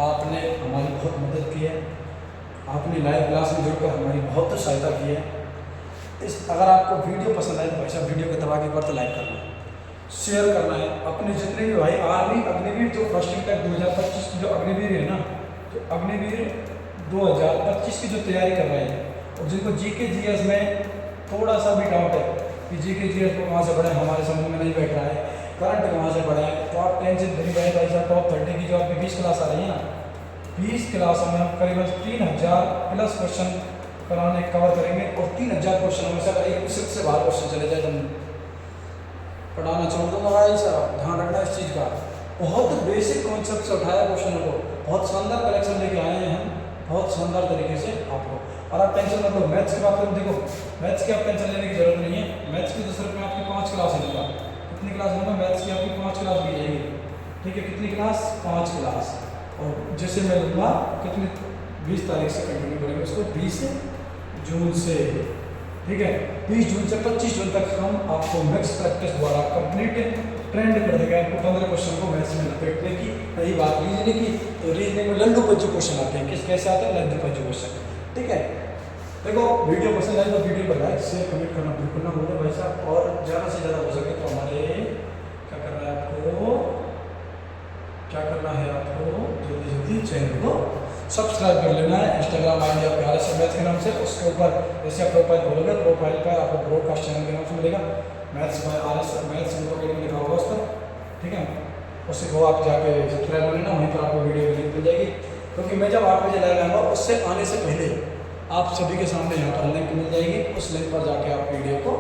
आपने हमारी बहुत मदद की है, आपने लाइव क्लास में जुड़कर हमारी बहुत सहायता की है। अगर आपको वीडियो पसंद आए तो भाई साहब वीडियो को दबा के एक बार तो लाइक करना है, शेयर करना है। अपने जितने भी भाई आर्मी अग्निवीर जो फर्स्ट तक 2025 की जो अग्निवीर है ना, जो अग्निवीर 2025 की जो तैयारी कर रहे हैं और जिनको GK GS में थोड़ा सा भी डाउट है कि GK GS को कहाँ से पढ़ें, हमारे समझ में नहीं बैठ रहा है, करंट कहाँ से पढ़ें, तो आप टेंशन फ्री रहे भाई साहब। टॉप 30 की जो आपकी 20 क्लास आ रही है ना, 20 क्लासों में हम करीबन 3000 प्लस क्वेश्चन कराने कवर करेंगे और 3000 क्वेश्चन में से अगर एक से बाहर क्वेश्चन चले जाए तो पढ़ाना छोड़ दूंगा भाई साहब। ध्यान रखना इस चीज़ का, बहुत बेसिक कॉन्सेप्ट से उठाया क्वेश्चन को, बहुत शानदार कलेक्शन लेके आए हैं हम, बहुत शानदार तरीके से आपको। और आप टेंशन मत लो, मैथ्स की बात करूँ, देखो मैथ्स की आप टेंशन लेने की जरूरत नहीं है। मैथ्स की तो सिर्फ मैं आपकी 5 क्लास लूँगा। कितनी क्लास लूँगा? मैथ्स की आपकी 5 क्लास ली जाएगी, ठीक है। कितनी क्लास? 5 क्लास। और जैसे मैं लूँगा कितनी 20 तारीख से कंटिन्यू करेंगे उसको, 20 जून से, ठीक है। 20 जून से 25 जून तक हम आपको मैथ्स प्रैक्टिस द्वारा कंप्लीट ट्रेंड कर देगा। आपको 15 क्वेश्चन को मैथ्स में लपेटने की। रही बात रीजनिंग की, तो रीजनिंग में लल्लू पज्जू क्वेश्चन आते हैं। कैसे आते हैं? लल्लू पज्जू क्वेश्चन, ठीक है। देखो वीडियो पसंद आए तो वीडियो को लाइक शेयर कमेंट करना बिल्कुल ना भूलें भाई साहब। और ज़्यादा से ज़्यादा हो सके तो हमारे क्या करना है आपको, जल्दी जल्दी चैनल को सब्सक्राइब कर लेना है। इंस्टाग्राम आईडी आपके RS मैथ्स के नाम से, उसके ऊपर जैसे आप प्रोफाइल खोलोगे प्रोफाइल पर आपको ब्रॉडकास्ट चैनल के नाम से मिलेगा, मैथ्स बाय RS मैथ्स लिखा होगा उस पर, ठीक है। उससे वो आप जाके सब्सक्राइब कर लेना, वहीं पर आपको वीडियो की लिंक मिल जाएगी। क्योंकि मैं जब 8 बजे लाइव आऊँगा उससे आने से पहले आप सभी के सामने यहाँ पर लिंक मिल जाएगी। उस लिंक पर जाके आप वीडियो को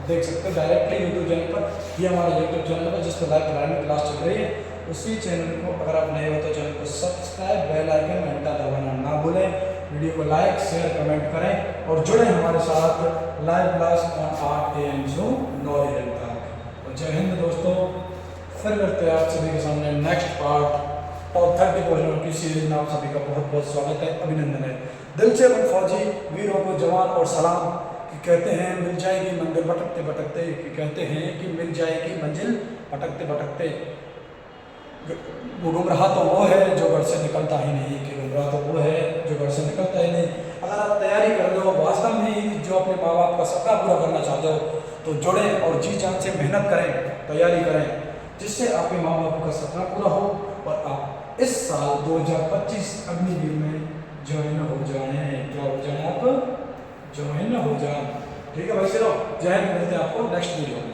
देख सकते हो डायरेक्टली यूट्यूब चैनल पर। ये हमारा यूट्यूब चैनल पर जिस पर लाइव ड्राइविंग क्लास चल रही है, उसी चैनल को अगर आप नए हो तो चैनल को सब्सक्राइब, बेल आइकन घंटा दबाना ना भूलें। वीडियो को लाइक शेयर कमेंट करें और जुड़े हमारे साथ लाइव क्लास ऑन 8 AM से 9 AM तक। जय हिंद दोस्तों, फिर करते हैं आप सभी के सामने नेक्स्ट पार्ट टॉप 30 क्वेश्चन की सीरीज में आप सभी का बहुत बहुत स्वागत है, अभिनंदन है। दिल से उन फौजी वीरों को जवान और सलाम कि कहते हैं मिल जाएगी मंजिल भटकते भटकते, कि कहते हैं कि मिल जाएगी मंजिल भटकते भटकते। वो गुमराह तो वो है जो घर से निकलता ही नहीं, कि गुमराह तो वो है जो घर से निकलता ही नहीं। अगर आप तैयारी कर रहे हो वास्तव में ही जो अपने माँ बाप का सपना पूरा करना चाहते हो तो जुड़ें और जी जान से मेहनत करें, तैयारी करें, जिससे आपके माँ बाप का सपना पूरा हो और आप इस साल 2025 अग्निवीर में ज्वाइन हो जाएं। क्या हो जाएं आप? ज्वाइन हो जाएं। ठीक है भाई, चलो जय हिंद, मिलते हैं आपको नेक्स्ट वीडियो में।